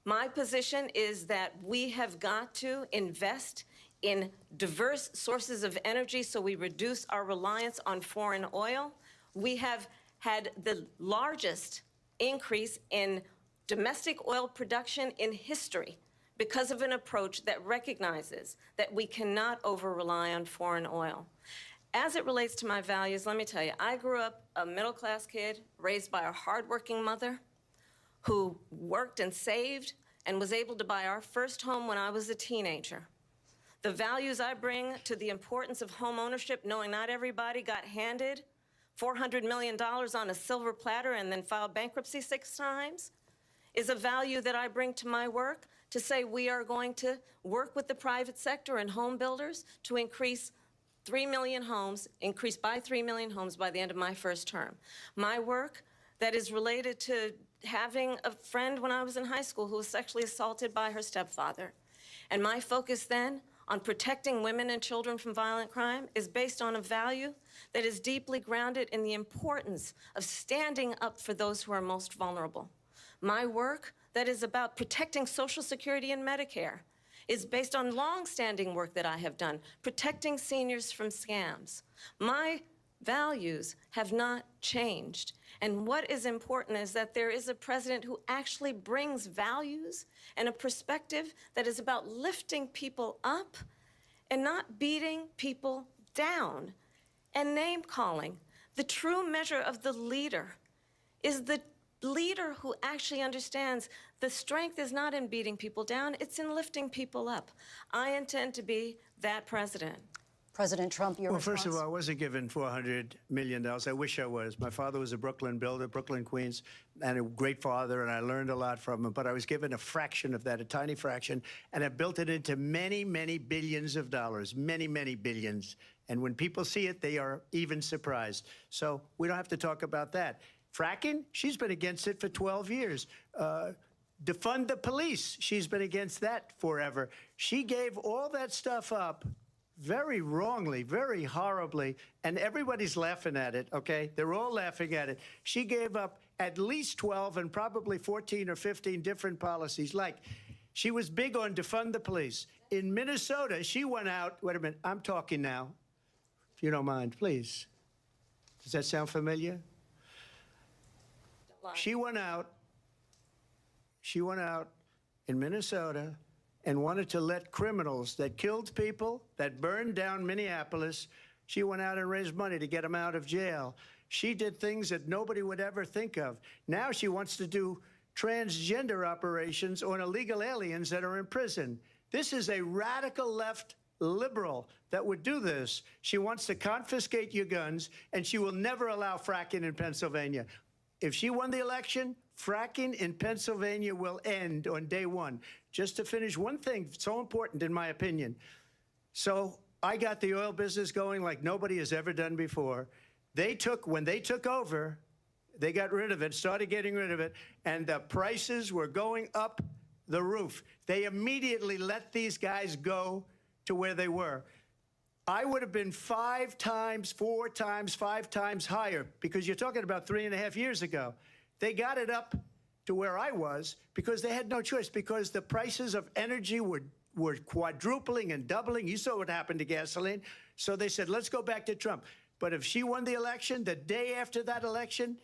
My position is that we have got to invest in diverse sources of energy so we reduce our reliance on foreign oil. We have had the largest increase in domestic oil production in history because of an approach that recognizes that we cannot over-rely on foreign oil. As it relates to my values, let me tell you, I grew up a middle-class kid raised by a hardworking mother who worked and saved and was able to buy our first home when I was a teenager. The values I bring to the importance of home ownership, knowing not everybody got handed $400 million on a silver platter and then filed bankruptcy 6 times, is a value that I bring to my work to say we are going to work with the private sector and home builders to increase 3 million homes, increase by 3 million homes by the end of my first term. My work that is related to having a friend when I was in high school who was sexually assaulted by her stepfather. And my focus then on protecting women and children from violent crime is based on a value that is deeply grounded in the importance of standing up for those who are most vulnerable. My work that is about protecting Social Security and Medicare is based on long-standing work that I have done, protecting seniors from scams. My values have not changed. And what is important is that there is a president who actually brings values and a perspective that is about lifting people up and not beating people down and name-calling. The true measure of the leader is the leader who actually understands the strength is not in beating people down, it's in lifting people up. I intend to be that president. President Trump, your response? First of all, I wasn't given $400 million. I wish I was. My father was a Brooklyn builder, Brooklyn, Queens, and a great father, and I learned a lot from him. But I was given a fraction of that, a tiny fraction, and I built it into many, many billions of dollars, many, many billions. And when people see it, they are even surprised. So we don't have to talk about that. Fracking, she's been against it for 12 years. Defund the police, she's been against that forever. She gave all that stuff up very wrongly, very horribly, and everybody's laughing at it, okay? They're all laughing at it. She gave up at least 12 and probably 14 or 15 different policies. Like, she was big on defund the police. In Minnesota, she went out, wait a minute, I'm talking now, if you don't mind, please. Does that sound familiar? She went out in Minnesota and wanted to let criminals that killed people, that burned down Minneapolis, she went out and raised money to get them out of jail. She did things that nobody would ever think of. Now she wants to do transgender operations on illegal aliens that are in prison. This is a radical left liberal that would do this. She wants to confiscate your guns, and she will never allow fracking in Pennsylvania. If she won the election, fracking in Pennsylvania will end on day one. Just to finish, one thing so important in my opinion. So I got the oil business going like nobody has ever done before. When they took over, they got rid of it, started getting rid of it, and the prices were going up the roof. They immediately let these guys go to where they were. I would have been 5 times, 4 times, 5 times higher, because you're talking about 3.5 years ago. They got it up to where I was because they had no choice, because the prices of energy were quadrupling and doubling. You saw what happened to gasoline. So they said, let's go back to Trump. But if she won the election, the day after that election,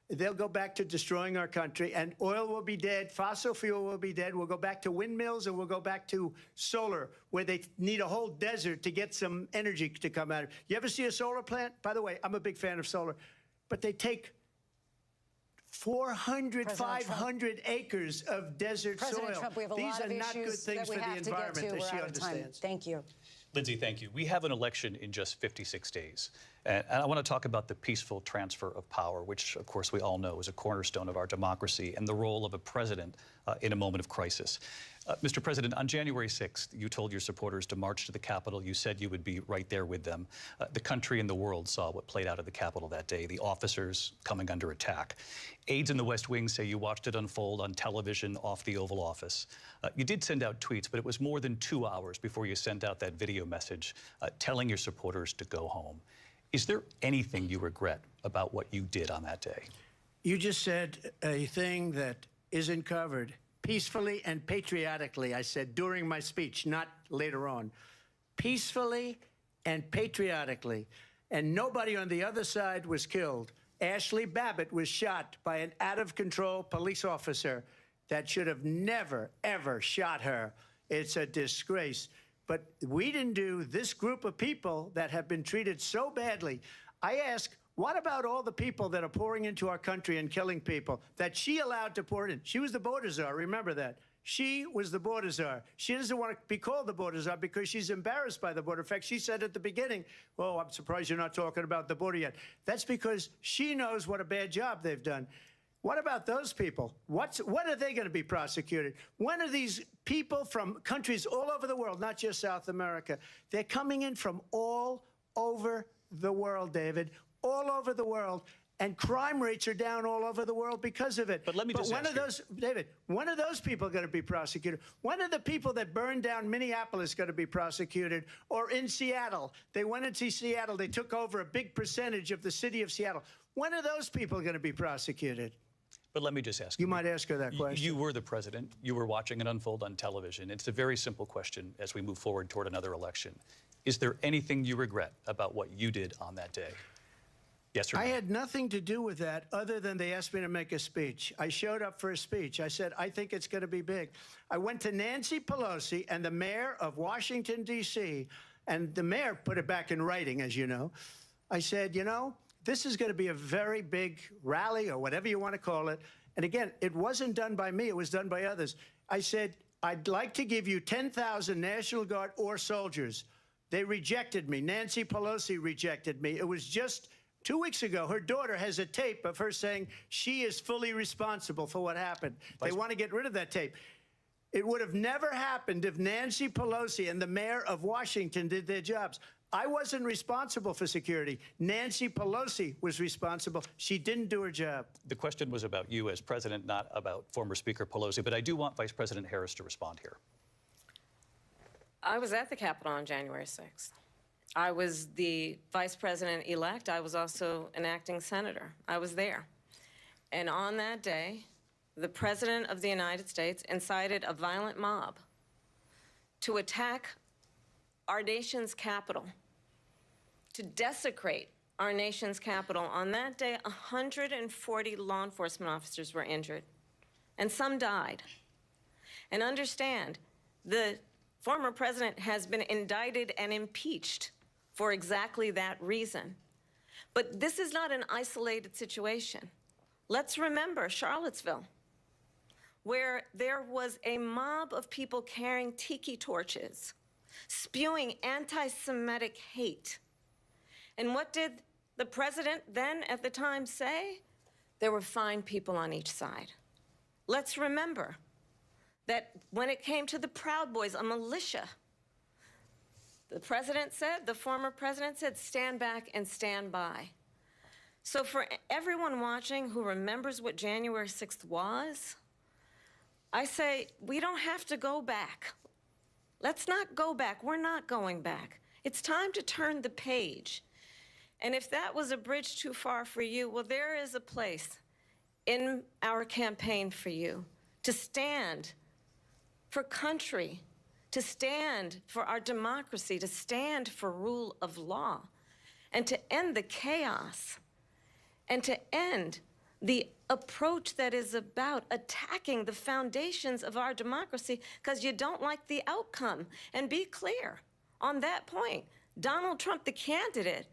they'll go back to destroying our country, and oil will be dead, fossil fuel will be dead, we'll go back to windmills, and we'll go back to solar, where they need a whole desert to get some energy to come out of. You ever see a solar plant? By the way, I'm a big fan of solar, but they take 400, 500 acres of desert President soil. Trump, we have a These lot are of not good issues things that we for the have to get to. environment that We're she out of time. understands. Thank you. Lindsay, thank you. We have an election in just 56 days. And I want to talk about the peaceful transfer of power, which, of course, we all know is a cornerstone of our democracy, and the role of a president in a moment of crisis. Mr. President, on January 6th, you told your supporters to march to the Capitol. You said you would be right there with them. The country and the world saw what played out at the Capitol that day, the officers coming under attack. Aides in the West Wing say you watched it unfold on television off the Oval Office. You did send out tweets, but it was more than 2 hours before you sent out that video message telling your supporters to go home. Is there anything you regret about what you did on that day? You just said a thing that isn't covered. Peacefully and patriotically, I said during my speech, not later on. Peacefully and patriotically. And nobody on the other side was killed. Ashley Babbitt was shot by an out-of-control police officer that should have never, ever shot her. It's a disgrace. But we didn't do this group of people that have been treated so badly. I ask, what about all the people that are pouring into our country and killing people that she allowed to pour in? She was the border czar, remember that. She was the border czar. She doesn't want to be called the border czar because she's embarrassed by the border. In fact, she said at the beginning, oh, I'm surprised you're not talking about the border yet. That's because she knows what a bad job they've done. What about those people? When are they going to be prosecuted? When are these people from countries all over the world, not just South America? They're coming in from all over the world, David, all over the world. And crime rates are down all over the world because of it. But let me just ask you, David, when are those people going to be prosecuted? When are the people that burned down Minneapolis going to be prosecuted? Or in Seattle? They went into Seattle. They took over a big percentage of the city of Seattle. When are those people going to be prosecuted? But let me just ask you. You might ask her that question. You were the president. You were watching it unfold on television. It's a very simple question as we move forward toward another election. Is there anything you regret about what you did on that day? Yes or no? I had nothing to do with that other than they asked me to make a speech. I showed up for a speech. I said, I think it's going to be big. I went to Nancy Pelosi and the mayor of Washington, D.C., and the mayor put it back in writing, as you know. I said, you know, this is going to be a very big rally or whatever you want to call it. And again, it wasn't done by me. It was done by others. I said, I'd like to give you 10,000 National Guard or soldiers. They rejected me. Nancy Pelosi rejected me. It was just 2 weeks ago. Her daughter has a tape of her saying she is fully responsible for what happened. They want to get rid of that tape. It would have never happened if Nancy Pelosi and the mayor of Washington did their jobs. I wasn't responsible for security. Nancy Pelosi was responsible. She didn't do her job. The question was about you as president, not about former Speaker Pelosi, but I do want Vice President Harris to respond here. I was at the Capitol on January 6th. I was the vice president-elect. I was also an acting senator. I was there. And on that day, the President of the United States incited a violent mob to attack our nation's capital, to desecrate our nation's capital. On that day, 140 law enforcement officers were injured, and some died. And understand, the former president has been indicted and impeached for exactly that reason. But this is not an isolated situation. Let's remember Charlottesville, where there was a mob of people carrying tiki torches, spewing anti-Semitic hate. And what did the president then at the time say? There were fine people on each side. Let's remember that when it came to the Proud Boys, a militia, the president said, the former president said, stand back and stand by. So for everyone watching who remembers what January 6th was, I say, we don't have to go back. Let's not go back. We're not going back. It's time to turn the page. And if that was a bridge too far for you, well, there is a place in our campaign for you to stand for country, to stand for our democracy, to stand for rule of law, and to end the chaos, and to end the approach that is about attacking the foundations of our democracy because you don't like the outcome. And be clear on that point. Donald Trump, the candidate,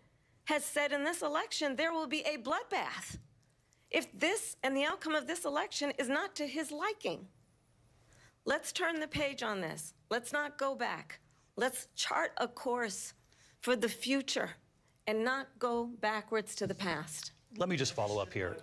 has said in this election there will be a bloodbath if this and the outcome of this election is not to his liking. Let's turn the page on this. Let's not go back. Let's chart a course for the future and not go backwards to the past. Let me just follow up here.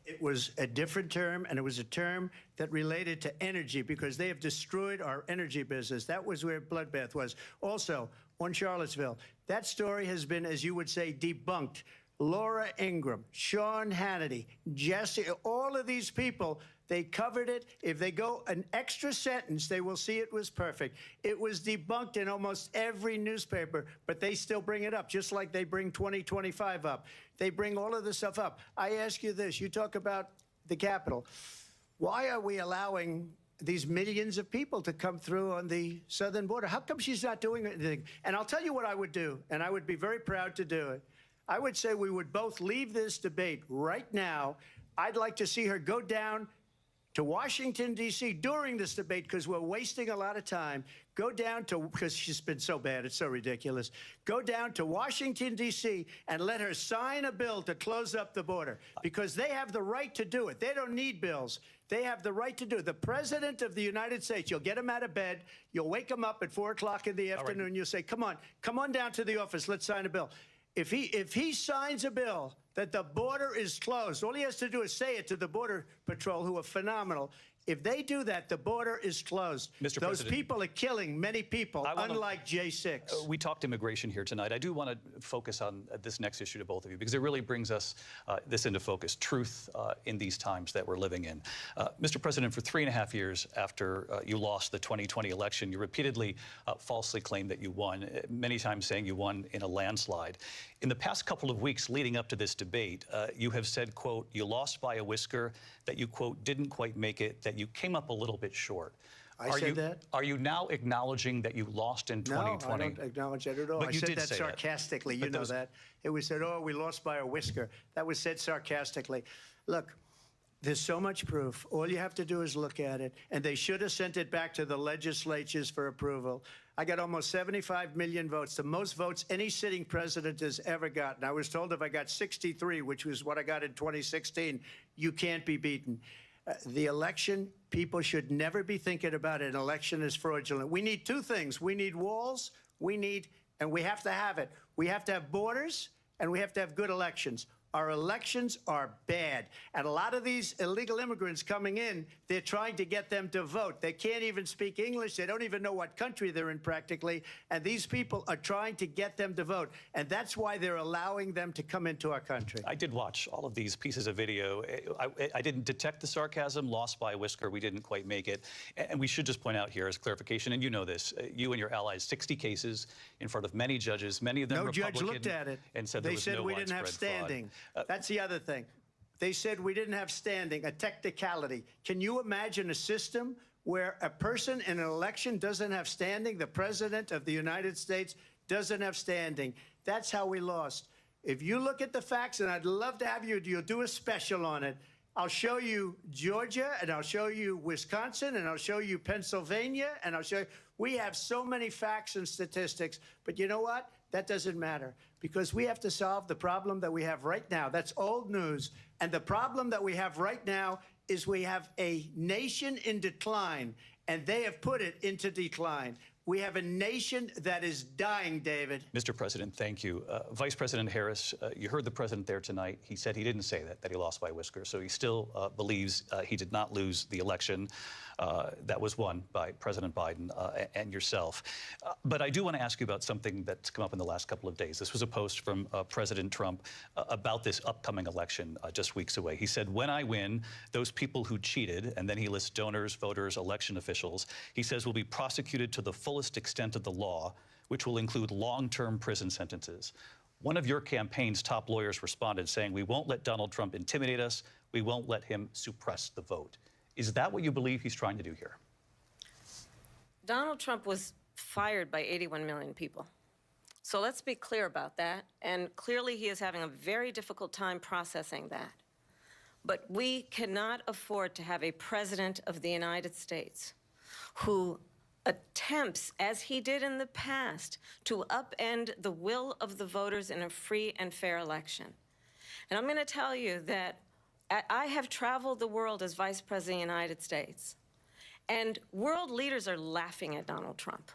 It was a different term, and it was a term that related to energy because they have destroyed our energy business. That was where bloodbath was. Also, on Charlottesville, that story has been, as you would say, debunked. Laura Ingraham, Sean Hannity, Jesse, all of these people They covered it. If they go an extra sentence, they will see it was perfect. It was debunked in almost every newspaper, but they still bring it up, just like they bring 2025 up. They bring all of this stuff up. I ask you this. You talk about the Capitol. Why are we allowing these millions of people to come through on the southern border? How come she's not doing anything? And I'll tell you what I would do, and I would be very proud to do it. I would say we would both leave this debate right now. I'd like to see her go down to Washington, D.C. during this debate, because we're wasting a lot of time. Go down to, because she's been so bad, it's so ridiculous. Go down to Washington, D.C. and let her sign a bill to close up the border, because they have the right to do it. They don't need bills. They have the right to do it. The President of the United States, you'll get him out of bed, you'll wake him up at 4 o'clock in the afternoon, you'll say, come on down to the office, let's sign a bill. If he signs a bill that the border is closed, all he has to do is say it to the Border Patrol, who are phenomenal. If they do that, the border is closed. Mr. Those President, people are killing many people, unlike J6. We talked immigration here tonight. I do want to focus on this next issue to both of you, because it really brings us this into focus, truth in these times that we're living in. Mr. President, for 3.5 years after you lost the 2020 election, you repeatedly falsely claimed that you won, many times saying you won in a landslide. In the past couple of weeks leading up to this debate, you have said, quote, you lost by a whisker, that you, quote, didn't quite make it, that you came up a little bit short. I said that? Are you now acknowledging that you lost in 2020? No, I don't acknowledge that at all. But I you said did that say sarcastically. that. You know that. It was said, oh, we lost by a whisker. That was said sarcastically. Look, there's so much proof. All you have to do is look at it. And they should have sent it back to the legislatures for approval. I got almost 75 million votes, the most votes any sitting president has ever gotten. I was told if I got 63, which was what I got in 2016, you can't be beaten. The election, people should never be thinking about an election as fraudulent. We need two things. We need walls, and we have to have it. We have to have borders, and we have to have good elections. Our elections are bad. And a lot of these illegal immigrants coming in, they're trying to get them to vote. They can't even speak English. They don't even know what country they're in practically. And these people are trying to get them to vote. And that's why they're allowing them to come into our country. I did watch all of these pieces of video. I didn't detect the sarcasm, lost by a whisker. We didn't quite make it. And we should just point out here as clarification, and you know this, you and your allies, 60 cases in front of many judges, many of them Republican. No judge looked at it. And said there was no we didn't have standing. That's the other thing. They said we didn't have standing, a technicality. Can you imagine a system where a person in an election doesn't have standing? The President of the United States doesn't have standing. That's how we lost. If you look at the facts, and I'd love to have you'll do a special on it. I'll show you Georgia, and I'll show you Wisconsin, and I'll show you Pennsylvania, and I'll show you. We have so many facts and statistics, but you know what? That doesn't matter, because we have to solve the problem that we have right now. That's old news. And the problem that we have right now is we have a nation in decline, and they have put it into decline. We have a nation that is dying, David. Mr. President, thank you. Vice President Harris, you heard the president there tonight. He said he didn't say that he lost by a whisker. So he still believes he did not lose the election that was won by President Biden and yourself. But I do want to ask you about something that's come up in the last couple of days. This was a post from President Trump about this upcoming election just weeks away. He said, when I win, those people who cheated, and then he lists donors, voters, election officials, he says will be prosecuted to the fullest extent of the law, which will include long-term prison sentences. One of your campaign's top lawyers responded saying, we won't let Donald Trump intimidate us. We won't let him suppress the vote. Is that what you believe he's trying to do here? Donald Trump was fired by 81 million people. So let's be clear about that. And clearly he is having a very difficult time processing that. But we cannot afford to have a president of the United States who attempts, as he did in the past, to upend the will of the voters in a free and fair election. And I'm going to tell you that I have traveled the world as Vice President of the United States, and world leaders are laughing at Donald Trump.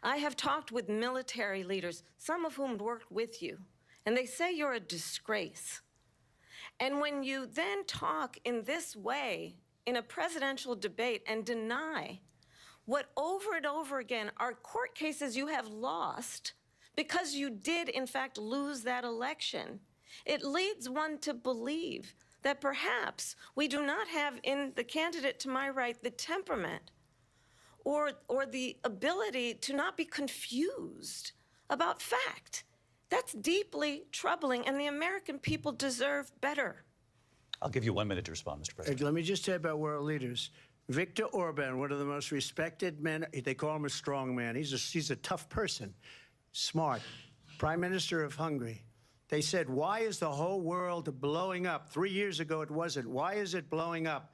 I have talked with military leaders, some of whom worked with you, and they say you're a disgrace. And when you then talk in this way in a presidential debate and deny what over and over again are court cases you have lost because you did, in fact, lose that election, it leads one to believe that perhaps we do not have in the candidate to my right the temperament or the ability to not be confused about fact. That's deeply troubling, and the American people deserve better. I'll give you 1 minute to respond, Mr. President. Let me just tell you about world leaders. Viktor Orban, one of the most respected men, they call him a strong man. He's a tough person, smart, Prime Minister of Hungary. They said, why is the whole world blowing up? 3 years ago, it wasn't. Why is it blowing up?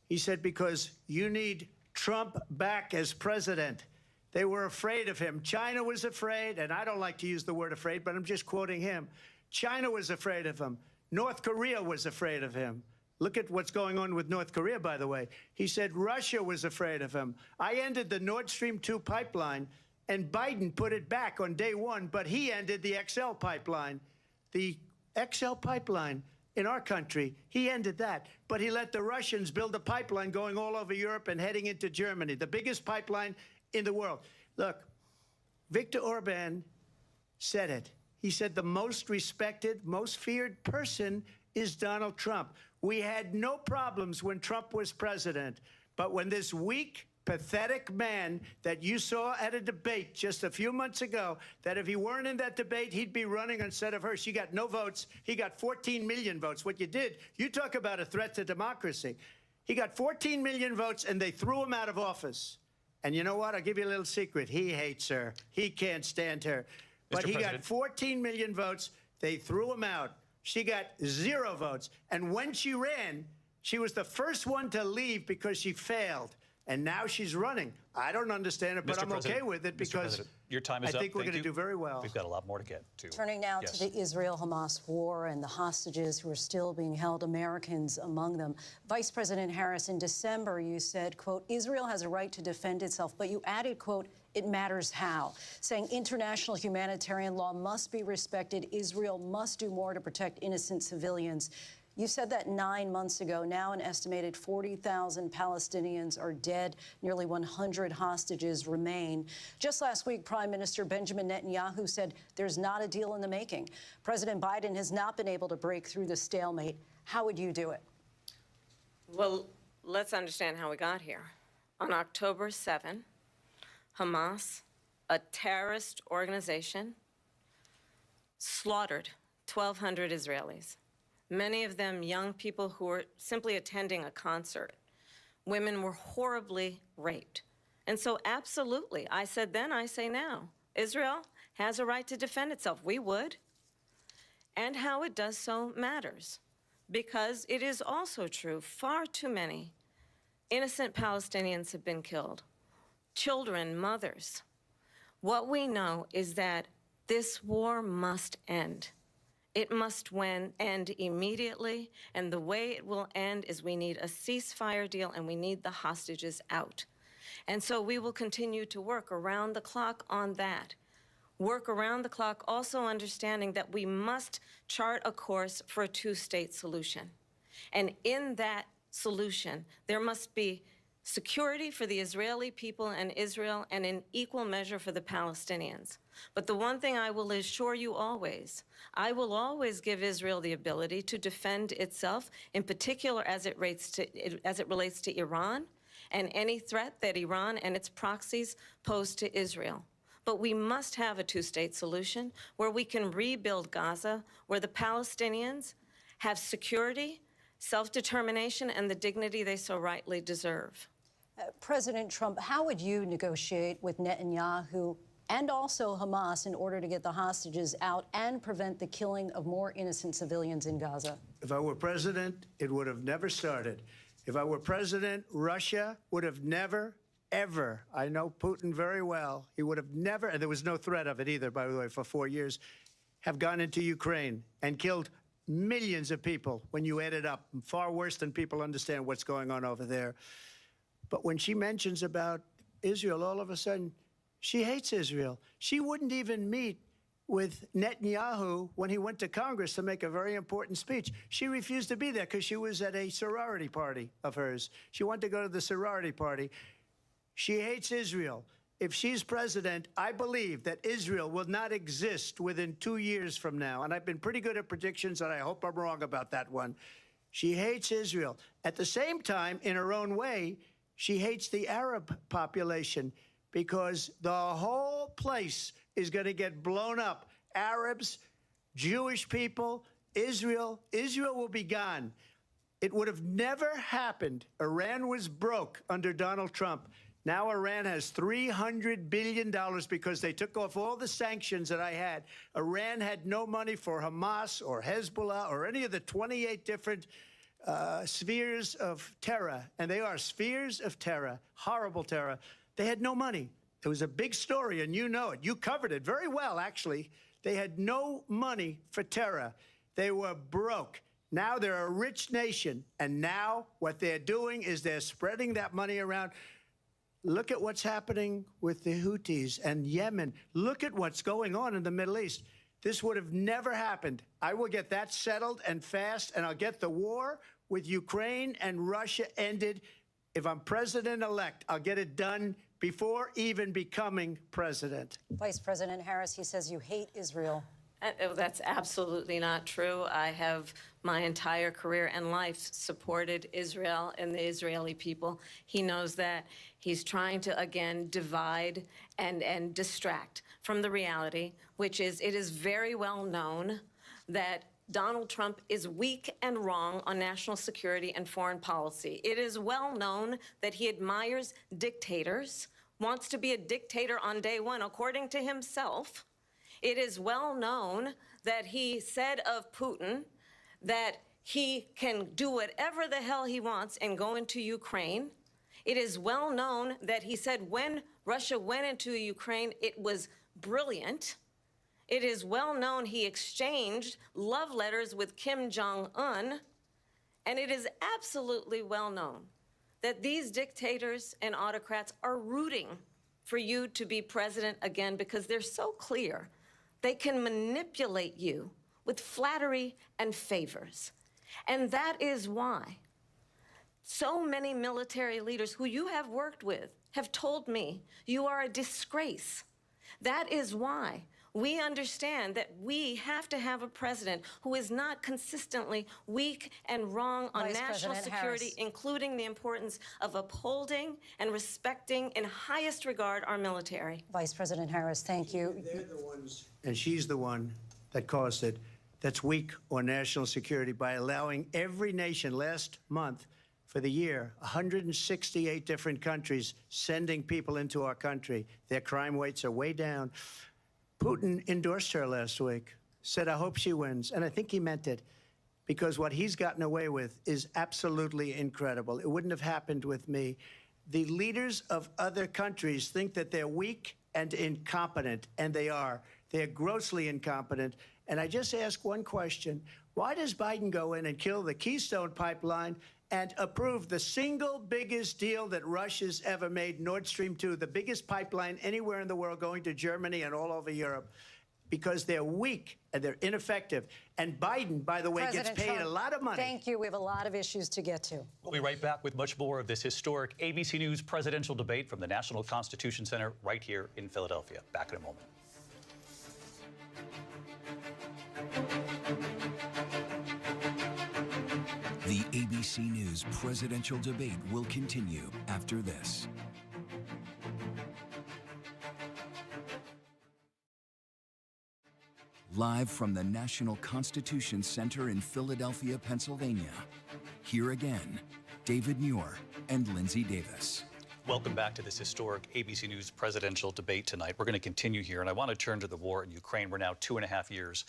He said, because you need Trump back as president. They were afraid of him. China was afraid, and I don't like to use the word afraid, but I'm just quoting him. China was afraid of him. North Korea was afraid of him. Look at what's going on with North Korea, by the way. He said Russia was afraid of him. I ended the Nord Stream 2 pipeline, and Biden put it back on day one, but he ended the XL pipeline. The XL pipeline in our country, he ended that. But he let the Russians build a pipeline going all over Europe and heading into Germany, the biggest pipeline in the world. Look, Viktor Orban said it. He said the most respected, most feared person is Donald Trump. We had no problems when Trump was president. But when this weak, pathetic man that you saw at a debate just a few months ago, that if he weren't in that debate, he'd be running instead of her. She got no votes. He got 14 million votes. What you did, you talk about a threat to democracy. He got 14 million votes, and they threw him out of office. And you know what? I'll give you a little secret. He hates her. He can't stand her. But he got 14 million votes. They threw him out. She got 0 votes. And when she ran, she was the first one to leave because she failed. And now she's running. I don't understand it, but I'm okay with it because your time is I up. think we're going to do very well. We've got a lot more to get to. Turning now to the Israel-Hamas war and the hostages who are still being held, Americans among them. Vice President Harris, in December, you said, quote, Israel has a right to defend itself, but you added, quote, it matters how, saying international humanitarian law must be respected. Israel must do more to protect innocent civilians. You said that 9 months ago. Now an estimated 40,000 Palestinians are dead. Nearly 100 hostages remain. Just last week, Prime Minister Benjamin Netanyahu said there's not a deal in the making. President Biden has not been able to break through the stalemate. How would you do it? Well, let's understand how we got here. On October 7, Hamas, a terrorist organization, slaughtered 1,200 Israelis. Many of them young people who were simply attending a concert. Women were horribly raped. And so absolutely, I said then, I say now, Israel has a right to defend itself. We would. And how it does so matters. Because it is also true, far too many innocent Palestinians have been killed. Children, mothers. What we know is that this war must end. It must end immediately, and the way it will end is we need a ceasefire deal and we need the hostages out. And so we will continue to work around the clock on that. Work around the clock, also understanding that we must chart a course for a two-state solution. And in that solution, there must be security for the Israeli people and Israel, and in equal measure for the Palestinians. But the one thing I will assure you always, I will always give Israel the ability to defend itself, in particular as it relates to Iran and any threat that Iran and its proxies pose to Israel. But we must have a two-state solution where we can rebuild Gaza, where the Palestinians have security, self-determination, and the dignity they so rightly deserve. President Trump, how would you negotiate with Netanyahu and also Hamas in order to get the hostages out and prevent the killing of more innocent civilians in Gaza? If I were president, it would have never started. If I were president, Russia would have never, ever, I know Putin very well, he would have never, and there was no threat of it either, by the way, for 4 years, have gone into Ukraine and killed millions of people when you add it up, far worse than people understand what's going on over there. But when she mentions about Israel, all of a sudden, she hates Israel. She wouldn't even meet with Netanyahu when he went to Congress to make a very important speech. She refused to be there because she was at a sorority party of hers. She wanted to go to the sorority party. She hates Israel. If she's president, I believe that Israel will not exist within 2 years from now. And I've been pretty good at predictions, and I hope I'm wrong about that one. She hates Israel. At the same time, in her own way, she hates the Arab population because the whole place is going to get blown up. Arabs, Jewish people, Israel will be gone. It would have never happened. Iran was broke under Donald Trump. Now Iran has $300 billion because they took off all the sanctions that I had. Iran had no money for Hamas or Hezbollah or any of the 28 different spheres of terror. And they are spheres of terror, horrible terror. They had no money. It was a big story, and you know it. You covered it very well, actually. They had no money for terror. They were broke. Now they're a rich nation, and now what they're doing is they're spreading that money around. Look at what's happening with the Houthis and Yemen. Look at what's going on in the Middle East. This would have never happened. I will get that settled and fast, and I'll get the war with Ukraine and Russia ended. If I'm president-elect, I'll get it done before even becoming president. Vice President Harris, he says you hate Israel. That's absolutely not true. I have my entire career and life supported Israel and the Israeli people. He knows that. He's trying to, again, divide and distract from the reality, which is it is very well known that Donald Trump is weak and wrong on national security and foreign policy. It is well known that he admires dictators, wants to be a dictator on day one, according to himself. It is well known that he said of Putin that he can do whatever the hell he wants and go into Ukraine. It is well known that he said when Russia went into Ukraine, it was brilliant. It is well known he exchanged love letters with Kim Jong-un. And it is absolutely well known that these dictators and autocrats are rooting for you to be president again because they're so clear. They can manipulate you with flattery and favors. And that is why so many military leaders who you have worked with have told me you are a disgrace. That is why we understand that we have to have a president who is not consistently weak and wrong on national security, including the importance of upholding and respecting in highest regard our military. Vice President Harris, thank you. They're the ones, and she's the one that caused it, that's weak on national security by allowing every nation last month for the year, 168 different countries sending people into our country. Their crime rates are way down. Putin endorsed her last week, said, I hope she wins. And I think he meant it because what he's gotten away with is absolutely incredible. It wouldn't have happened with me. The leaders of other countries think that they're weak and incompetent, and they are. They're grossly incompetent. And I just ask one question. Why does Biden go in and kill the Keystone Pipeline and approve the single biggest deal that Russia's ever made, Nord Stream 2, the biggest pipeline anywhere in the world going to Germany and all over Europe? Because they're weak and they're ineffective. And Biden, by the way, President gets paid Trump, a lot of money. Thank you. We have a lot of issues to get to. We'll be right back with much more of this historic ABC News presidential debate from the National Constitution Center right here in Philadelphia. Back in a moment. The ABC News presidential debate will continue after this. Live from the National Constitution Center in Philadelphia, Pennsylvania. Here again, David Muir and Lindsay Davis. Welcome back to this historic ABC News presidential debate tonight. We're going to continue here, and I want to turn to the war in Ukraine. We're now 2.5 years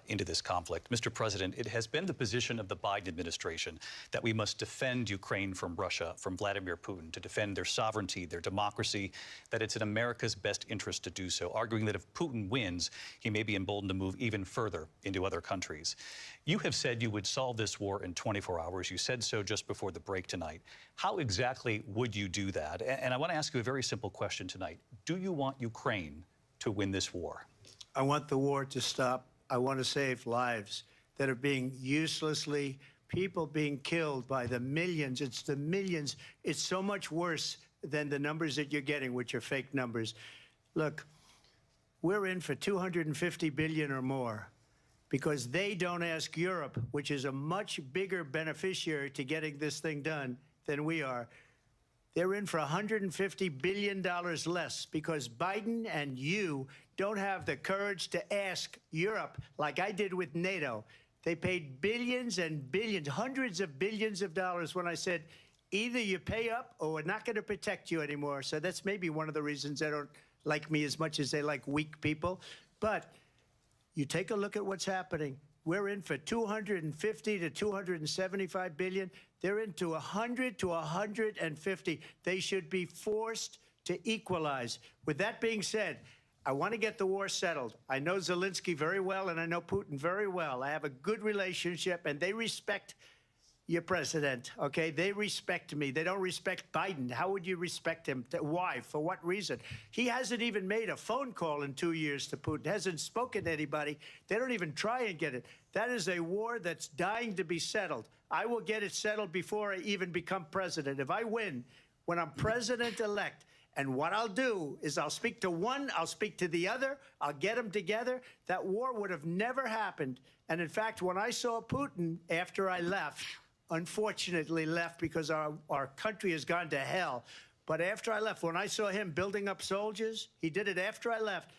into this conflict. Mr. President, it has been the position of the Biden administration that we must defend Ukraine from Russia, from Vladimir Putin, to defend their sovereignty, their democracy, that it's in America's best interest to do so, arguing that if Putin wins, he may be emboldened to move even further into other countries. You have said you would solve this war in 24 hours. You said so just before the break tonight. How exactly would you do that? And I want to ask you a very simple question tonight. Do you want Ukraine to win this war? I want the war to stop. I want to save lives that are being uselessly, people being killed by the millions. It's the millions. It's so much worse than the numbers that you're getting, which are fake numbers. Look, we're in for $250 billion or more. because they don't ask Europe, which is a much bigger beneficiary to getting this thing done than we are. They're in for $150 billion less because Biden and you don't have the courage to ask Europe like I did with NATO. They paid billions and billions, hundreds of billions of dollars when I said, either you pay up or we're not going to protect you anymore. So that's maybe one of the reasons they don't like me as much as they like weak people. But you take a look at what's happening. We're in for 250 to 275 billion. They're into 100 to 150. They should be forced to equalize. With that being said, I want to get the war settled. I know Zelensky very well, and I know Putin very well. I have a good relationship, and they respect your president, okay? They respect me. They don't respect Biden. How would you respect him? Why? For what reason? He hasn't even made a phone call in 2 years to Putin, hasn't spoken to anybody. They don't even try and get it. That is a war that's dying to be settled. I will get it settled before I even become president. If I win, when I'm president-elect, and what I'll do is I'll speak to one, I'll speak to the other, I'll get them together. That war would have never happened. And in fact, when I saw Putin after I left, unfortunately left because our country has gone to hell. But after I left, when I saw him building up soldiers, he did it after I left,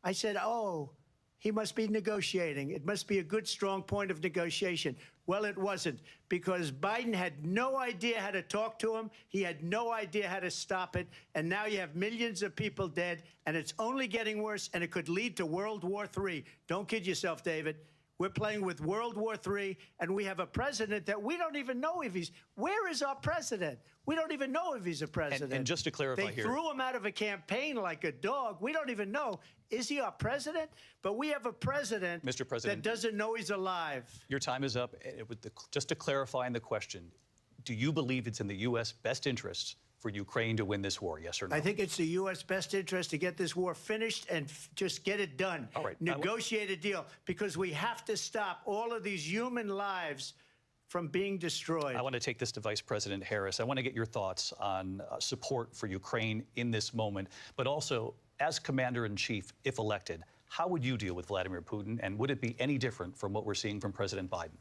I said, oh, he must be negotiating. It must be a good, strong point of negotiation. Well, it wasn't, because Biden had no idea how to talk to him. He had no idea how to stop it. And now you have millions of people dead, and it's only getting worse, and it could lead to World War III. Don't kid yourself, David. We're playing with World War III, and we have a president that we don't even know if he's... Where is our president? We don't even know if he's a president. And just to clarify they here... threw him out of a campaign like a dog. We don't even know. Is he our president? But we have a president, Mr. President, that doesn't know he's alive. Your time is up. Just to clarify in the question, do you believe it's in the U.S. best interests for Ukraine to win this war, yes or no? I think it's the U.S. best interest to get this war finished and just get it done. All right. Negotiate a deal, because we have to stop all of these human lives from being destroyed. I want to take this to Vice President Harris. I want to get your thoughts on support for Ukraine in this moment, but also, as Commander-in-Chief, if elected, how would you deal with Vladimir Putin, and would it be any different from what we're seeing from President Biden?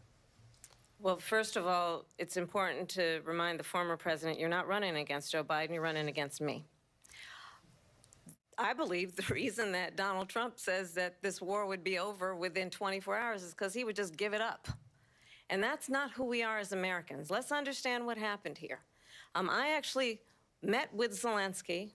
Well, first of all, it's important to remind the former president you're not running against Joe Biden, you're running against me. I believe the reason that Donald Trump says that this war would be over within 24 hours is because he would just give it up. And that's not who we are as Americans. Let's understand what happened here. I actually met with Zelensky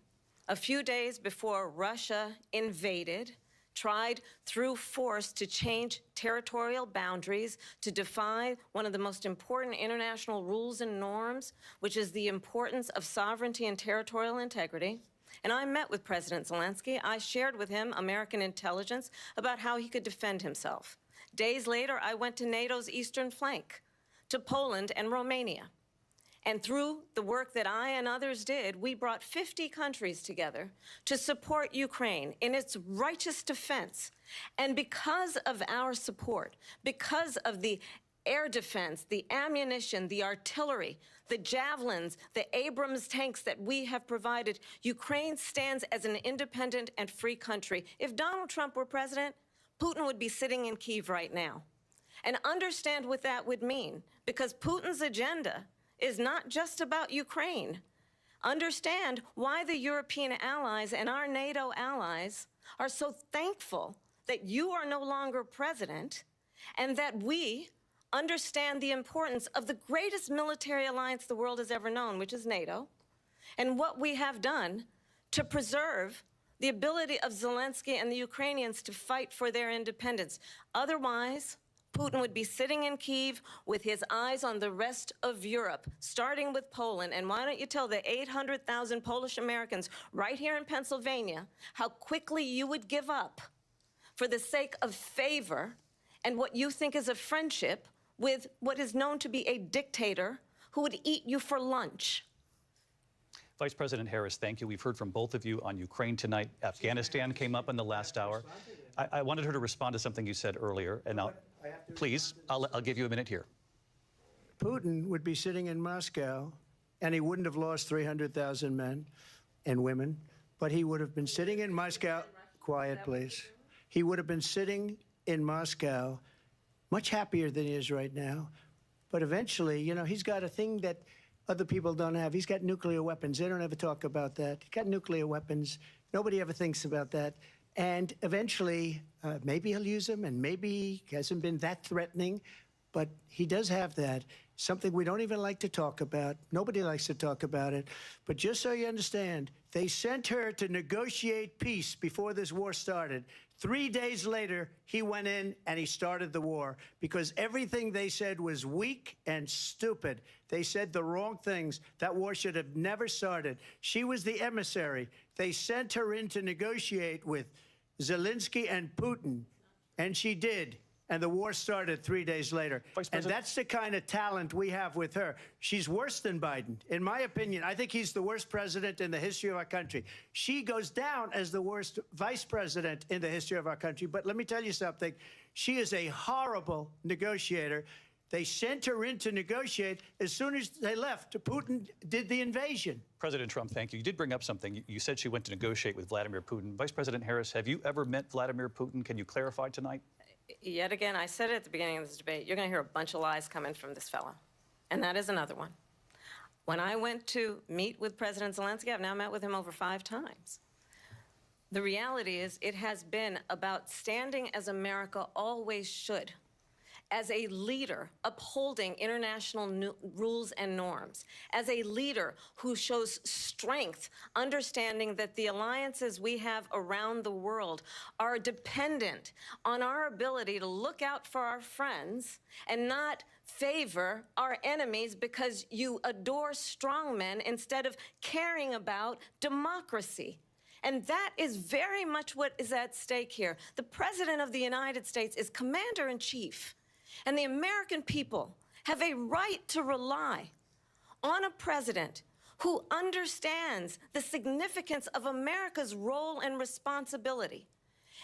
a few days before Russia invaded, tried through force to change territorial boundaries, to defy one of the most important international rules and norms, which is the importance of sovereignty and territorial integrity. And I met with President Zelensky. I shared with him American intelligence about how he could defend himself. Days later, I went to NATO's eastern flank, to Poland and Romania. And through the work that I and others did, we brought 50 countries together to support Ukraine in its righteous defense. And because of our support, because of the air defense, the ammunition, the artillery, the javelins, the Abrams tanks that we have provided, Ukraine stands as an independent and free country. If Donald Trump were president, Putin would be sitting in Kyiv right now. And understand what that would mean, because Putin's agenda is not just about Ukraine. Understand why the European allies and our NATO allies are so thankful that you are no longer president, and that we understand the importance of the greatest military alliance the world has ever known, which is NATO, and what we have done to preserve the ability of Zelensky and the Ukrainians to fight for their independence. Otherwise, Putin would be sitting in Kyiv with his eyes on the rest of Europe, starting with Poland. And why don't you tell the 800,000 Polish Americans right here in Pennsylvania how quickly you would give up for the sake of favor and what you think is a friendship with what is known to be a dictator who would eat you for lunch. Vice President Harris, thank you. We've heard from both of you on Ukraine tonight. Afghanistan came up in the last hour. I wanted her to respond to something you said earlier, and please, I'll give you a minute here. Putin would be sitting in Moscow, and he wouldn't have lost 300,000 men and women, but he would have been sitting in Moscow. Quiet, please. He would have been sitting in Moscow much happier than he is right now. But eventually, you know, he's got a thing that other people don't have. He's got nuclear weapons. They don't ever talk about that. He's got nuclear weapons. Nobody ever thinks about that. And eventually, maybe he'll use them, and maybe he hasn't been that threatening. But he does have that, something we don't even like to talk about. Nobody likes to talk about it. But just so you understand, they sent her to negotiate peace before this war started. 3 days later, he went in and he started the war because everything they said was weak and stupid. They said the wrong things. That war should have never started. She was the emissary. They sent her in to negotiate with Zelensky and Putin, and she did. And the war started 3 days later. And that's the kind of talent we have with her. She's worse than Biden. In my opinion, I think he's the worst president in the history of our country. She goes down as the worst vice president in the history of our country. But let me tell you something. She is a horrible negotiator. They sent her in to negotiate. As soon as they left, Putin did the invasion. President Trump, thank you. You did bring up something. You said she went to negotiate with Vladimir Putin. Vice President Harris, have you ever met Vladimir Putin? Can you clarify tonight? Yet again, I said it at the beginning of this debate, you're going to hear a bunch of lies coming from this fellow. And that is another one. When I went to meet with President Zelensky, I've now met with him over 5 times. The reality is it has been about standing as America always should, as a leader upholding international rules and norms, as a leader who shows strength, understanding that the alliances we have around the world are dependent on our ability to look out for our friends and not favor our enemies because you adore strongmen instead of caring about democracy. And that is very much what is at stake here. The President of the United States is commander-in-chief. And the American people have a right to rely on a president who understands the significance of America's role and responsibility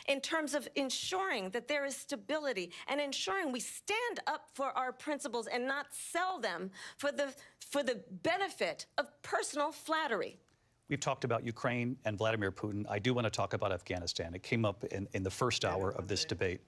in terms of ensuring that there is stability and ensuring we stand up for our principles and not sell them for the benefit of personal flattery. We've talked about Ukraine and Vladimir Putin. I do want to talk about Afghanistan. It came up in the first hour of this debate.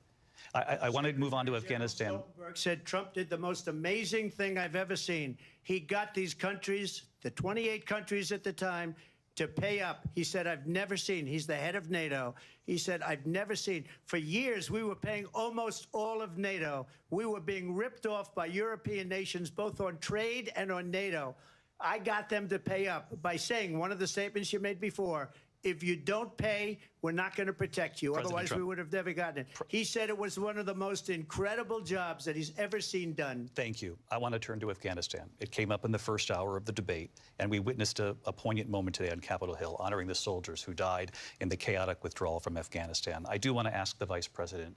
I want to move on to Afghanistan. Stoltenberg said Trump did the most amazing thing I've ever seen. He got these countries, the 28 countries at the time, to pay up. He said, I've never seen. He's the head of NATO. He said, I've never seen. For years, we were paying almost all of NATO. We were being ripped off by European nations, both on trade and on NATO. I got them to pay up by saying one of the statements you made before, if you don't pay, we're not going to protect you. President Otherwise, Trump. we would have never gotten it. He said it was one of the most incredible jobs that he's ever seen done. Thank you. I want to turn to Afghanistan. It came up in the first hour of the debate, and we witnessed a poignant moment today on Capitol Hill, honoring the soldiers who died in the chaotic withdrawal from Afghanistan. I do want to ask the Vice President,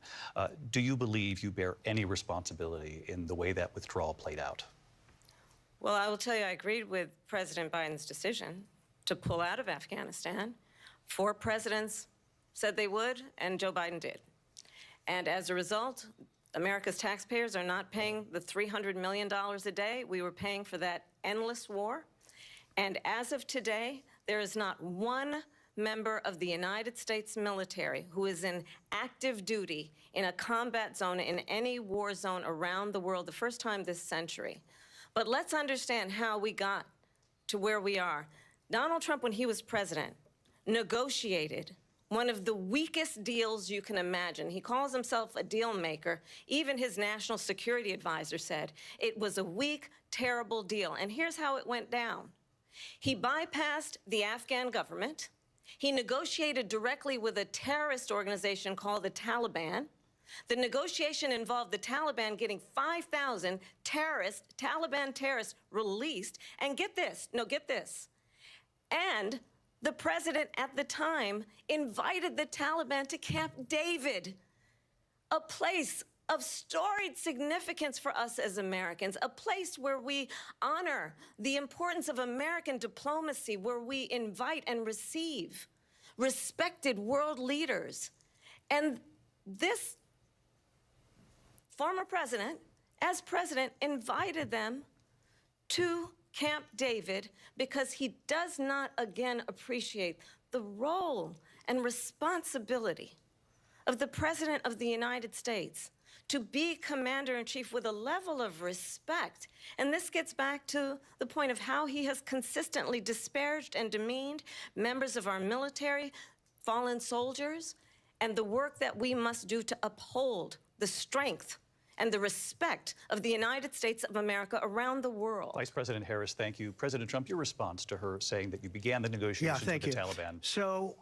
do you believe you bear any responsibility in the way that withdrawal played out? Well, I will tell you, I agreed with President Biden's decision to pull out of Afghanistan. 4 presidents said they would, and Joe Biden did. And as a result, America's taxpayers are not paying the $300 million a day we were paying for that endless war. And as of today, there is not one member of the United States military who is in active duty in a combat zone in any war zone around the world, the first time this century. But let's understand how we got to where we are. Donald Trump, when he was president, negotiated one of the weakest deals you can imagine. He calls himself a deal maker. Even his national security advisor said it was a weak, terrible deal. And here's how it went down. He bypassed the Afghan government. He negotiated directly with a terrorist organization called the Taliban. The negotiation involved the Taliban getting 5,000 Taliban terrorists released. And get this, and the president at the time invited the Taliban to Camp David, a place of storied significance for us as Americans, a place where we honor the importance of American diplomacy, where we invite and receive respected world leaders. And this former president, as president, invited them to Camp David because he does not, again, appreciate the role and responsibility of the President of the United States to be commander-in-chief with a level of respect. And this gets back to the point of how he has consistently disparaged and demeaned members of our military, fallen soldiers, and the work that we must do to uphold the strength and the respect of the United States of America around the world. Vice President Harris, thank you. President Trump, your response to her saying that you began the negotiations with the Taliban. So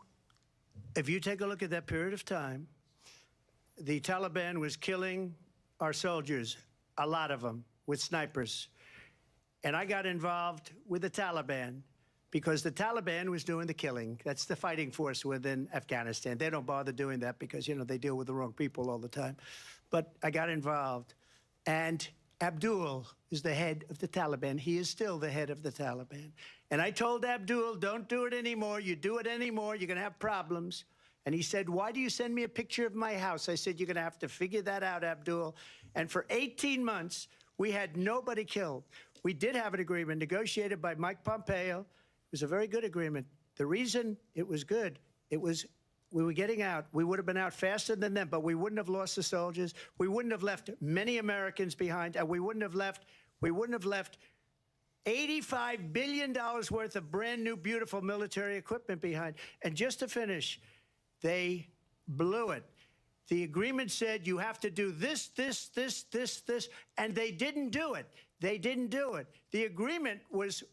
if you take a look at that period of time, the Taliban was killing our soldiers, a lot of them, with snipers. And I got involved with the Taliban because the Taliban was doing the killing. That's the fighting force within Afghanistan. They don't bother doing that because, you know, they deal with the wrong people all the time. But I got involved. And Abdul is the head of the Taliban. He is still the head of the Taliban. And I told Abdul, don't do it anymore. You do it anymore, you're going to have problems. And he said, why do you send me a picture of my house? I said, you're going to have to figure that out, Abdul. And for 18 months, we had nobody killed. We did have an agreement negotiated by Mike Pompeo. It was a very good agreement. The reason it was good, it was we were getting out. We would have been out faster than them, but we wouldn't have lost the soldiers. We wouldn't have left many Americans behind, and we wouldn't have left $85 billion worth of brand new, beautiful military equipment behind. And just to finish, they blew it. The agreement said you have to do this, this, and they didn't do it. They didn't do it. The agreement was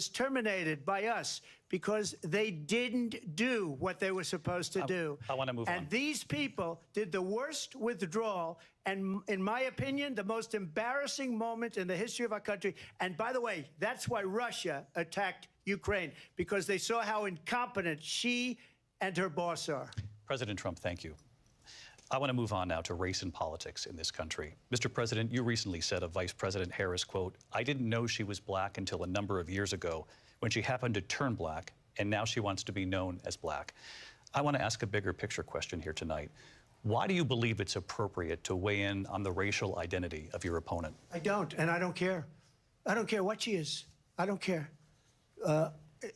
terminated by us because they didn't do what they were supposed to do. I want to move on. And these people did the worst withdrawal and, in my opinion, the most embarrassing moment in the history of our country. And by the way, that's why Russia attacked Ukraine, because they saw how incompetent she and her boss are. President Trump, thank you. I want to move on now to race and politics in this country. Mr. President, you recently said of Vice President Harris, quote, I didn't know she was black until a number of years ago when she happened to turn black, and now she wants to be known as black. I want to ask a bigger picture question here tonight. Why do you believe it's appropriate to weigh in on the racial identity of your opponent? I don't, and I don't care. I don't care what she is. I don't care.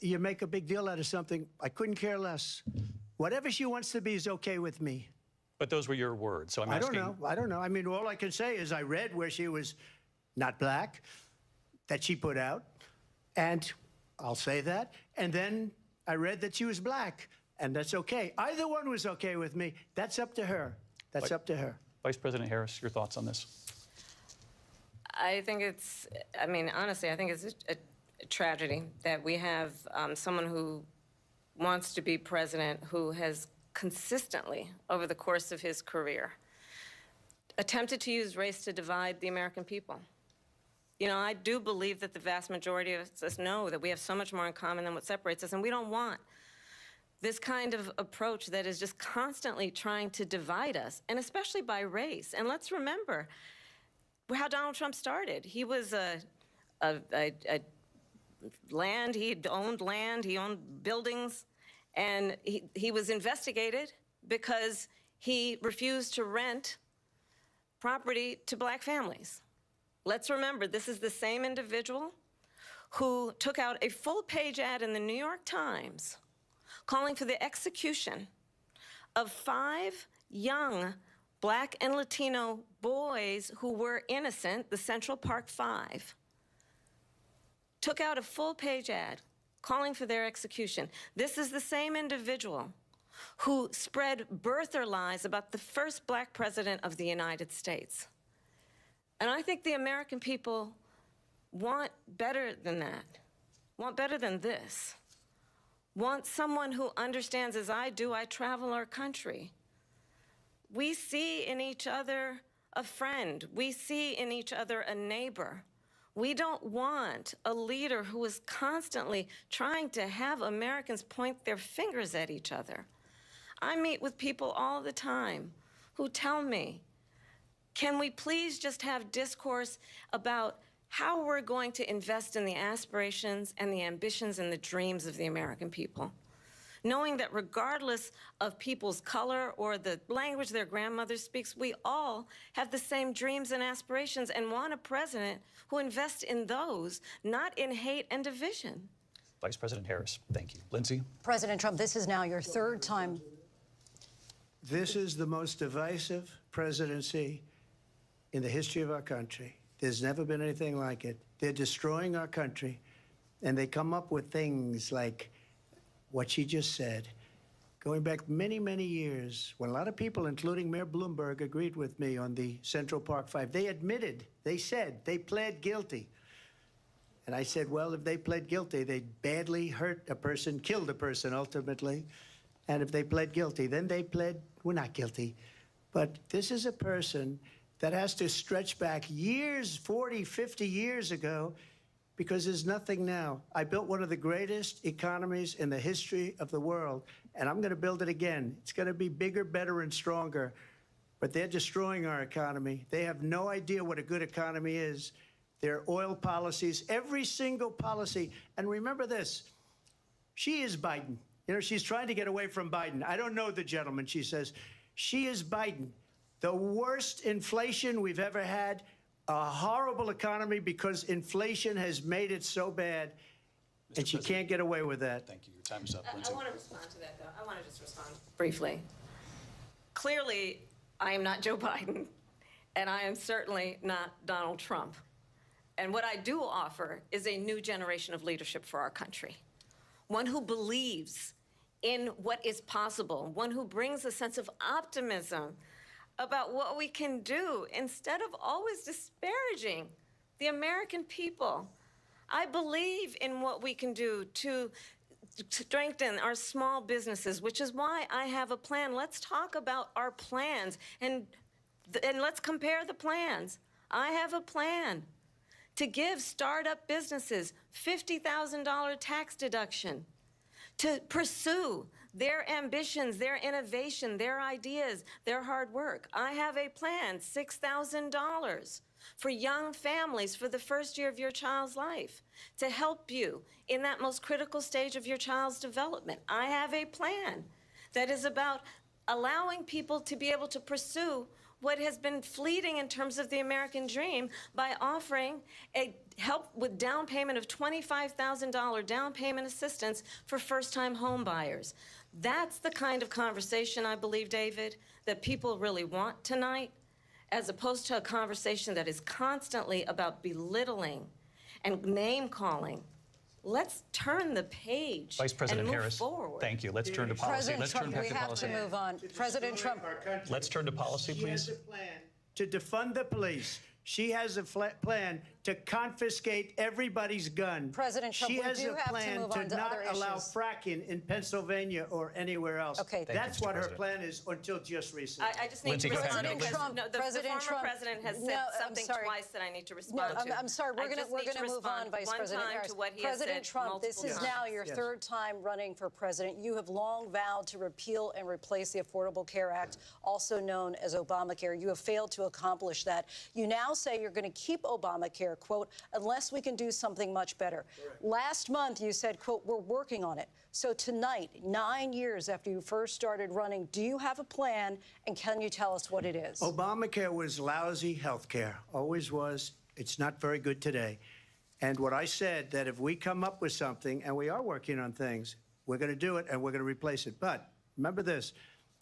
You make a big deal out of something. I couldn't care less. Whatever she wants to be is okay with me. But those were your words, so I'm asking. I don't know. I mean, all I can say is I read where she was not black, that she put out, and I'll say that. And then I read that she was black, and that's okay. Either one was okay with me. That's up to her. That's up to her. Vice President Harris, your thoughts on this? I think it's, I mean, honestly, I think it's a tragedy that we have someone who wants to be president who has consistently, over the course of his career, attempted to use race to divide the American people. You know, I do believe that the vast majority of us know that we have so much more in common than what separates us, and we don't want this kind of approach that is just constantly trying to divide us, and especially by race. And let's remember how Donald Trump started. He was land, he owned buildings, and he was investigated because he refused to rent property to black families. Let's remember, this is the same individual who took out a full-page ad in the New York Times calling for the execution of 5 young black and Latino boys who were innocent, the Central Park 5. Took out a full-page ad calling for their execution. This is the same individual who spread birther lies about the first black president of the United States. And I think the American people want better than that, want better than this, want someone who understands, as I do, I travel our country. We see in each other a friend. We see in each other a neighbor. We don't want a leader who is constantly trying to have Americans point their fingers at each other. I meet with people all the time who tell me, can we please just have discourse about how we're going to invest in the aspirations and the ambitions and the dreams of the American people? Knowing that regardless of people's color or the language their grandmother speaks, we all have the same dreams and aspirations and want a president who invests in those, not in hate and division. Vice President Harris, thank you. Lindsay? President Trump, this is now your 3rd time. This is the most divisive presidency in the history of our country. There's never been anything like it. They're destroying our country, and they come up with things like what she just said. Going back many, many years, when a lot of people, including Mayor Bloomberg, agreed with me on the Central Park Five, they admitted, they said, they pled guilty. And I said, well, if they pled guilty, they badly hurt a person, killed a person ultimately. And if they pled guilty, then they pled, we're not guilty. But this is a person that has to stretch back years, 40, 50 years ago, because there's nothing now. I built one of the greatest economies in the history of the world, and I'm going to build it again. It's going to be bigger, better, and stronger. But they're destroying our economy. They have no idea what a good economy is. Their oil policies, every single policy. And remember this, she is Biden. You know, she's trying to get away from Biden. I don't know the gentleman, she says. She is Biden. The worst inflation we've ever had, a horrible economy because inflation has made it so bad, and she can't get away with that. Thank you. Your time is up, Lindsay. I want to respond to that, though. I want to just respond briefly. Clearly, I am not Joe Biden, and I am certainly not Donald Trump. And what I do offer is a new generation of leadership for our country, one who believes in what is possible, one who brings a sense of optimism about what we can do instead of always disparaging the American people. I believe in what we can do to strengthen our small businesses, which is why I have a plan. Let's talk about our plans and let's compare the plans. I have a plan to give startup businesses $50,000 tax deduction, to pursue their ambitions, their innovation, their ideas, their hard work. I have a plan, $6,000 for young families for the first year of your child's life, to help you in that most critical stage of your child's development. I have a plan that is about allowing people to be able to pursue what has been fleeting in terms of the American dream by offering a help with down payment of $25,000 down payment assistance for first-time home buyers. That's the kind of conversation, I believe, David, that people really want tonight, as opposed to a conversation that is constantly about belittling and name-calling. Let's turn the page Vice President and move Harris, forward. thank you. Let's turn to policy. President Let's turn Trump, back we to have policy. to move on. President Trump. Let's turn to policy, She please. has a plan to defund the police. She has a plan to confiscate everybody's gun. President Trump, she we has do a have to plan move to on to not other allow issues. fracking in Pennsylvania or anywhere else. Okay. Thank you, That's Mr. what her President. plan is until just recently. I just need Lindsay, to go ahead. respond President because Trump, the President former Trump, president has said no, I'm something sorry. twice that I need to No, respond to. I'm sorry. We're I just going need to to move on, respond Vice one President time Harris. to what he has President said Trump, this multiple is times. now your Yes. third time running for president. You have long vowed to repeal and replace the Affordable Care Act, also known as Obamacare. You have failed to accomplish that. You now say you're going to keep Obamacare, quote, unless we can do something much better. Correct. Last month, you said, quote, we're working on it. So tonight, 9 years after you first started running, do you have a plan, and can you tell us what it is? Obamacare was lousy health care, always was. It's not very good today. And what I said, that if we come up with something, and we are working on things, we're going to do it and we're going to replace it. But remember this,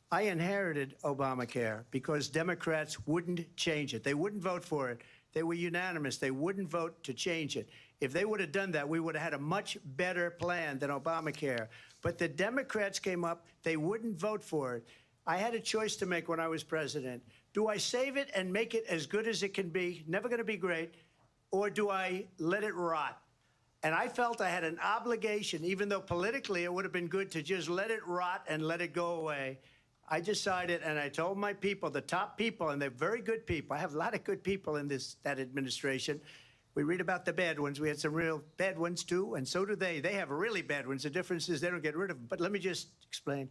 I inherited Obamacare because Democrats wouldn't change it. They wouldn't vote for it. They were unanimous. They wouldn't vote to change it. If they would have done that, we would have had a much better plan than Obamacare. But the Democrats came up. They wouldn't vote for it. I had a choice to make when I was president. Do I save it and make it as good as it can be, never going to be great, or do I let it rot? And I felt I had an obligation, even though politically it would have been good to just let it rot and let it go away. I decided, and I told my people, the top people, and they're very good people. I have a lot of good people in that administration. We read about the bad ones. We had some real bad ones, too, and so do they. They have really bad ones. The difference is they don't get rid of them. But let me just explain.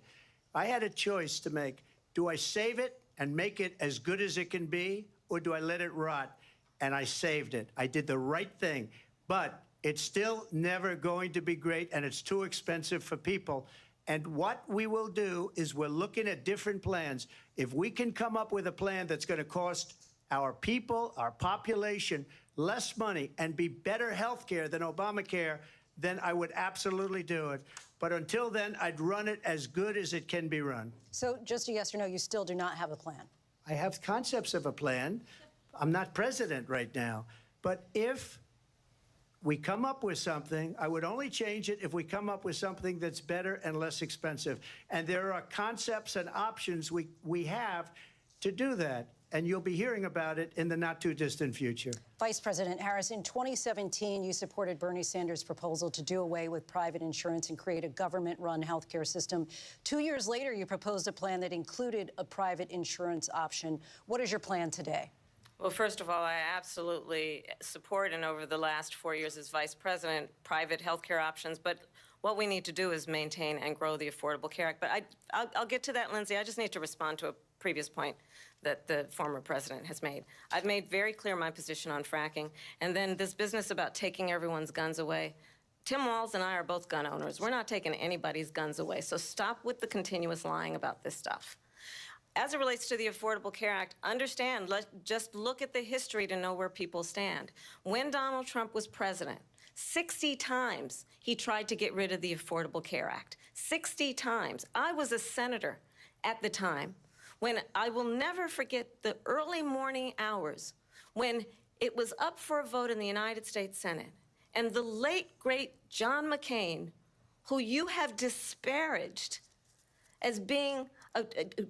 I had a choice to make. Do I save it and make it as good as it can be, or do I let it rot? And I saved it. I did the right thing. But it's still never going to be great, and it's too expensive for people. And what we will do is we're looking at different plans. If we can come up with a plan that's going to cost our people, our population, less money and be better health care than Obamacare, then I would absolutely do it. But until then, I'd run it as good as it can be run. So just a yes or no, you still do not have a plan. I have concepts of a plan. I'm not president right now. But if we come up with something, I would only change it if we come up with something that's better and less expensive. And there are concepts and options we have to do that. And you'll be hearing about it in the not-too-distant future. Vice President Harris, in 2017, you supported Bernie Sanders' proposal to do away with private insurance and create a government-run healthcare system. 2 years later, you proposed a plan that included a private insurance option. What is your plan today? Well, first of all, I absolutely support, and over the last 4 years as vice president, private healthcare options. But what we need to do is maintain and grow the Affordable Care Act. But I'll get to that, Lindsay. I just need to respond to a previous point that the former president has made. I've made very clear my position on fracking. And then this business about taking everyone's guns away. Tim Walz and I are both gun owners. We're not taking anybody's guns away. So stop with the continuous lying about this stuff. As it relates to the Affordable Care Act, understand, just look at the history to know where people stand. When Donald Trump was president, 60 times he tried to get rid of the Affordable Care Act. 60 times. I was a senator at the time when I will never forget the early morning hours when it was up for a vote in the United States Senate. And the late, great John McCain, who you have disparaged as being,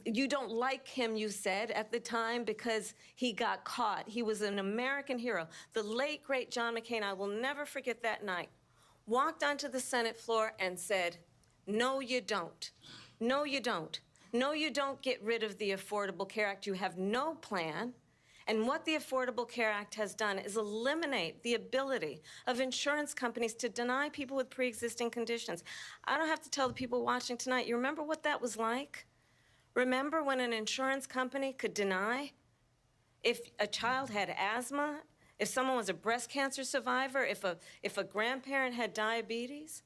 you don't like him, you said, at the time because he got caught. He was an American hero. The late, great John McCain, I will never forget that night, walked onto the Senate floor and said, no, you don't. No, you don't. No, you don't get rid of the Affordable Care Act. You have no plan. And what the Affordable Care Act has done is eliminate the ability of insurance companies to deny people with pre-existing conditions. I don't have to tell the people watching tonight, you remember what that was like? Remember when an insurance company could deny if a child had asthma, if someone was a breast cancer survivor, if a grandparent had diabetes?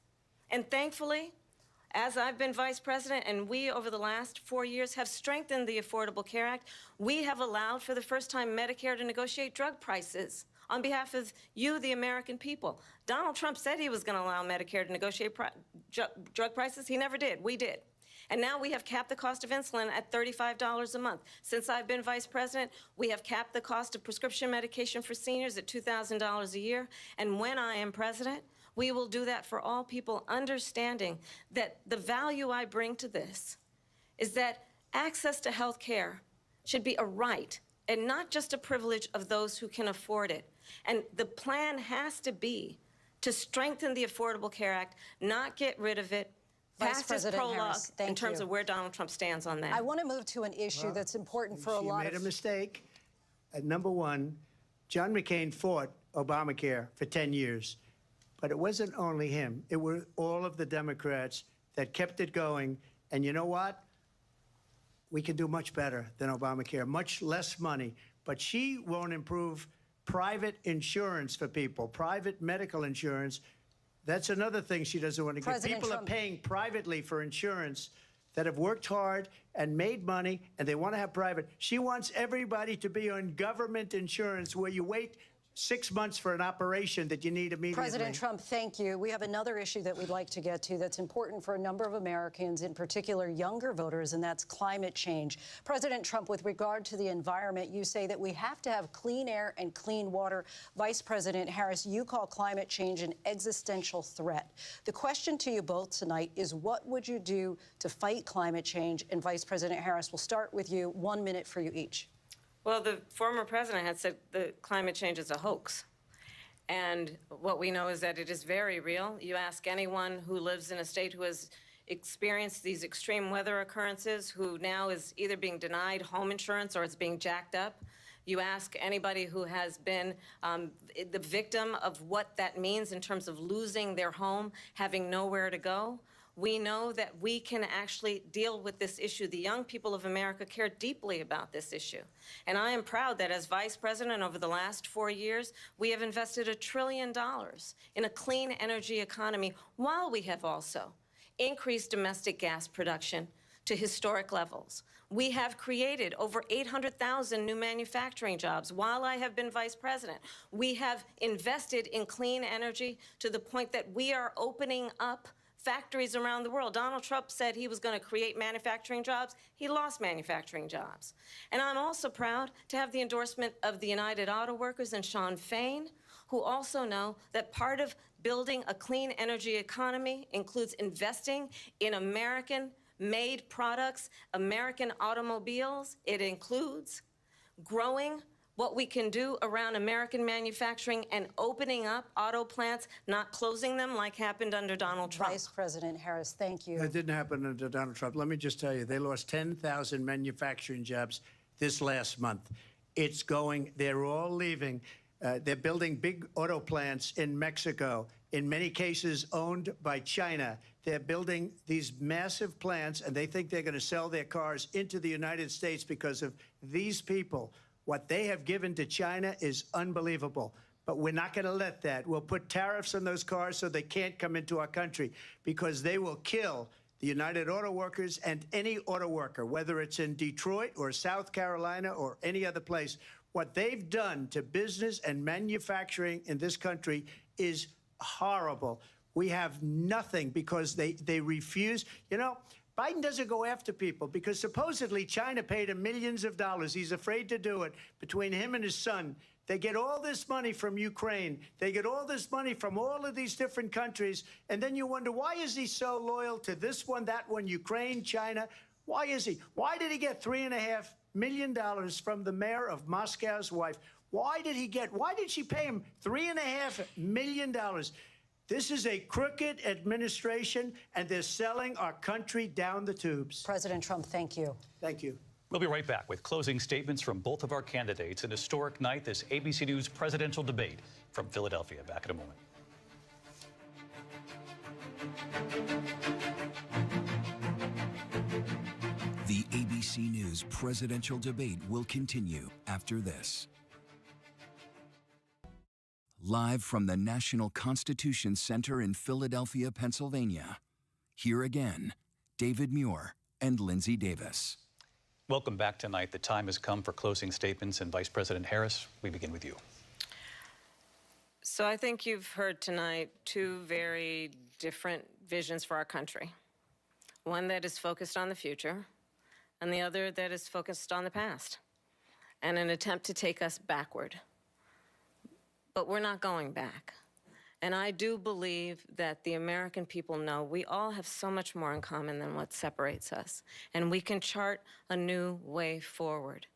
And thankfully, as I've been vice president, and we, over the last 4 years, have strengthened the Affordable Care Act, we have allowed for the first time Medicare to negotiate drug prices on behalf of you, the American people. Donald Trump said he was going to allow Medicare to negotiate drug prices. He never did. We did. And now we have capped the cost of insulin at $35 a month. Since I've been vice president, we have capped the cost of prescription medication for seniors at $2,000 a year. And when I am president, we will do that for all people, understanding that the value I bring to this is that access to health care should be a right and not just a privilege of those who can afford it. And the plan has to be to strengthen the Affordable Care Act, not get rid of it. Vice President Harris, thank in terms you. of where Donald Trump stands on that. I want to move to an issue that's important for a lot of... You made a mistake. Number one, John McCain fought Obamacare for 10 years. But it wasn't only him. It were all of the Democrats that kept it going. And you know what? We can do much better than Obamacare, much less money. But she won't improve private insurance for people, private medical insurance. That's another thing she doesn't want to get. People are paying privately for insurance that have worked hard and made money, and they want to have private. She wants everybody to be on government insurance where you wait 6 months for an operation that you need immediately. President Trump, thank you. We have another issue that we'd like to get to that's important for a number of Americans, in particular younger voters, and that's climate change. President Trump, with regard to the environment, you say that we have to have clean air and clean water. Vice President Harris, you call climate change an existential threat. The question to you both tonight is, what would you do to fight climate change? And Vice President Harris, we'll start with you. 1 minute for you each. Well, the former president had said that climate change is a hoax. And what we know is that it is very real. You ask anyone who lives in a state who has experienced these extreme weather occurrences, who now is either being denied home insurance or it's being jacked up. You ask anybody who has been the victim of what that means in terms of losing their home, having nowhere to go. We know that we can actually deal with this issue. The young people of America care deeply about this issue. And I am proud that as vice president over the last 4 years, we have invested $1 trillion in a clean energy economy, while we have also increased domestic gas production to historic levels. We have created over 800,000 new manufacturing jobs while I have been vice president. We have invested in clean energy to the point that we are opening up factories around the world. Donald Trump said he was going to create manufacturing jobs. He lost manufacturing jobs. And I'm also proud to have the endorsement of the United Auto Workers and Sean Fain, who also know that part of building a clean energy economy includes investing in American-made products, American automobiles. It includes growing what we can do around American manufacturing and opening up auto plants, not closing them like happened under Donald Trump. Vice President Harris, thank you. That didn't happen under Donald Trump. Let me just tell you, they lost 10,000 manufacturing jobs this last month. It's going, they're all leaving. They're building big auto plants in Mexico, in many cases owned by China. They're building these massive plants, and they think they're going to sell their cars into the United States because of these people. What they have given to China is unbelievable. But we're not going to let that. We'll put tariffs on those cars so they can't come into our country, because they will kill the United Auto Workers and any auto worker, whether it's in Detroit or South Carolina or any other place. What they've done to business and manufacturing in this country is horrible. We have nothing because they refuse. You know, Biden doesn't go after people because supposedly China paid him millions of dollars. He's afraid to do it. Between him and his son, they get all this money from Ukraine. They get all this money from all of these different countries. And then you wonder, why is he so loyal to this one, that one, Ukraine, China? Why is he? Why did he get $3.5 million from the mayor of Moscow's wife? Why did she pay him $3.5 million? This is a crooked administration, and they're selling our country down the tubes. President Trump, thank you. Thank you. We'll be right back with closing statements from both of our candidates. An historic night, this ABC News presidential debate from Philadelphia. Back in a moment. The ABC News presidential debate will continue after this. Live from the National Constitution Center in Philadelphia, Pennsylvania. Here again, David Muir and Lindsay Davis. Welcome back tonight. The time has come for closing statements, and Vice President Harris, we begin with you. So I think you've heard tonight two very different visions for our country. One that is focused on the future, and the other that is focused on the past, and an attempt to take us backward. But we're not going back. And I do believe that the American people know we all have so much more in common than what separates us. And we can chart a new way forward.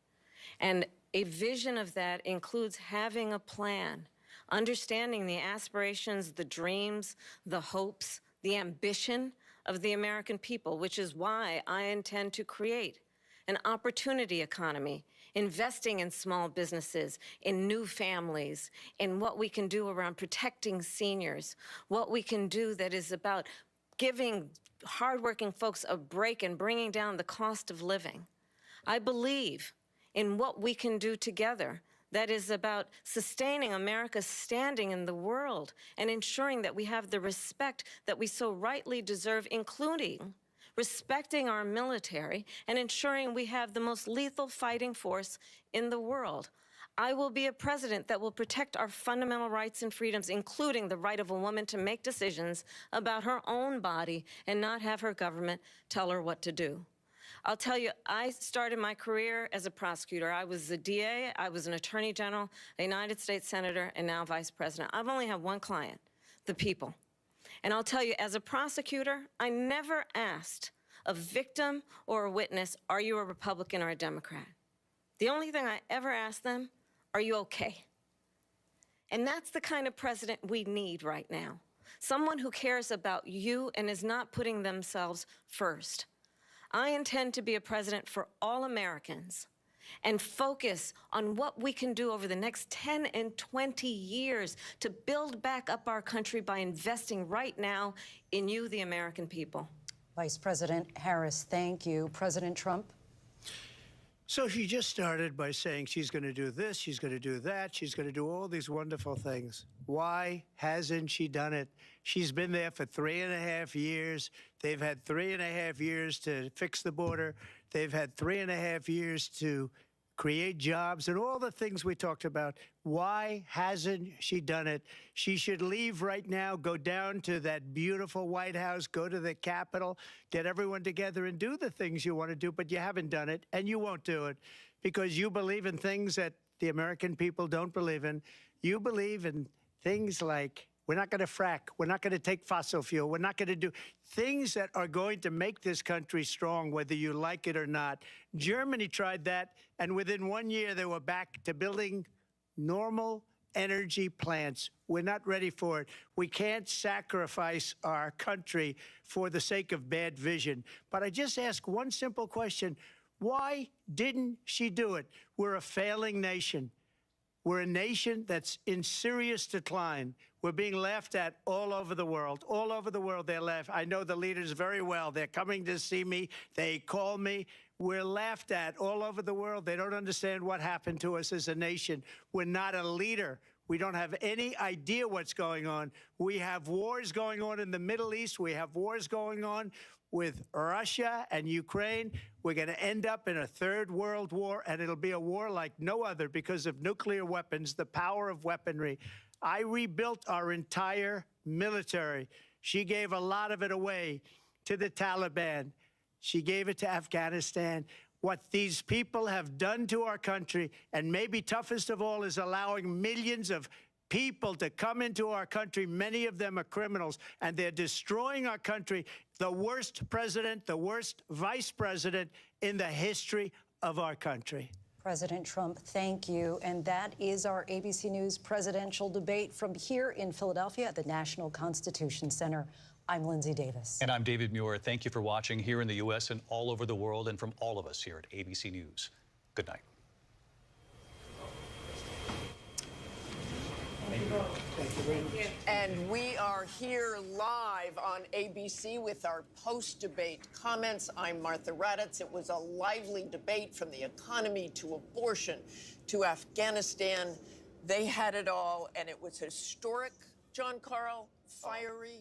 And a vision of that includes having a plan, understanding the aspirations, the dreams, the hopes, the ambition of the American people, which is why I intend to create an opportunity economy, investing in small businesses, in new families, in what we can do around protecting seniors, what we can do that is about giving hardworking folks a break and bringing down the cost of living. I believe in what we can do together that is about sustaining America's standing in the world and ensuring that we have the respect that we so rightly deserve, including respecting our military and ensuring we have the most lethal fighting force in the world. I will be a president that will protect our fundamental rights and freedoms, including the right of a woman to make decisions about her own body and not have her government tell her what to do. I'll tell you, I started my career as a prosecutor. I was a DA, I was an attorney general, a United States senator, and now vice president. I've only had one client, the people. And I'll tell you, as a prosecutor, I never asked a victim or a witness, are you a Republican or a Democrat? The only thing I ever asked them, are you okay? And that's the kind of president we need right now. Someone who cares about you and is not putting themselves first. I intend to be a president for all Americans and focus on what we can do over the next 10 and 20 years to build back up our country by investing right now in you, the American people. Vice President Harris, thank you. President Trump? So she just started by saying she's going to do this, she's going to do that, she's going to do all these wonderful things. Why hasn't she done it? She's been there for 3.5 years. They've had 3.5 years to fix the border. They've had 3.5 years to create jobs, and all the things we talked about. Why hasn't she done it? She should leave right now, go down to that beautiful White House, go to the Capitol, get everyone together and do the things you want to do, but you haven't done it, and you won't do it because you believe in things that the American people don't believe in. You believe in things like we're not going to frack. We're not going to take fossil fuel. We're not going to do things that are going to make this country strong, whether you like it or not. Germany tried that, and within 1 year, they were back to building normal energy plants. We're not ready for it. We can't sacrifice our country for the sake of bad vision. But I just ask one simple question. Why didn't she do it? We're a failing nation. We're a nation that's in serious decline. We're being laughed at all over the world. All over the world, they're laughed. I know the leaders very well. They're coming to see me. They call me. We're laughed at all over the world. They don't understand what happened to us as a nation. We're not a leader. We don't have any idea what's going on. We have wars going on in the Middle East. We have wars going on with Russia and Ukraine. We're going to end up in a third world war, and it'll be a war like no other because of nuclear weapons, the power of weaponry. I rebuilt our entire military. She gave a lot of it away to the Taliban. She gave it to Afghanistan. What these people have done to our country, and maybe toughest of all, is allowing millions of people to come into our country. Many of them are criminals, and they're destroying our country. The worst president, the worst vice president in the history of our country. President Trump, thank you. And that is our ABC News presidential debate from here in Philadelphia at the National Constitution Center. I'm Lindsay Davis. And I'm David Muir. Thank you for watching here in the U.S. and all over the world, and from all of us here at ABC News. Good night. And we are here live on ABC with our post-debate comments. I'm Martha Raddatz. It was a lively debate from the economy to abortion to Afghanistan. They had it all, and it was historic, John Carl, fiery,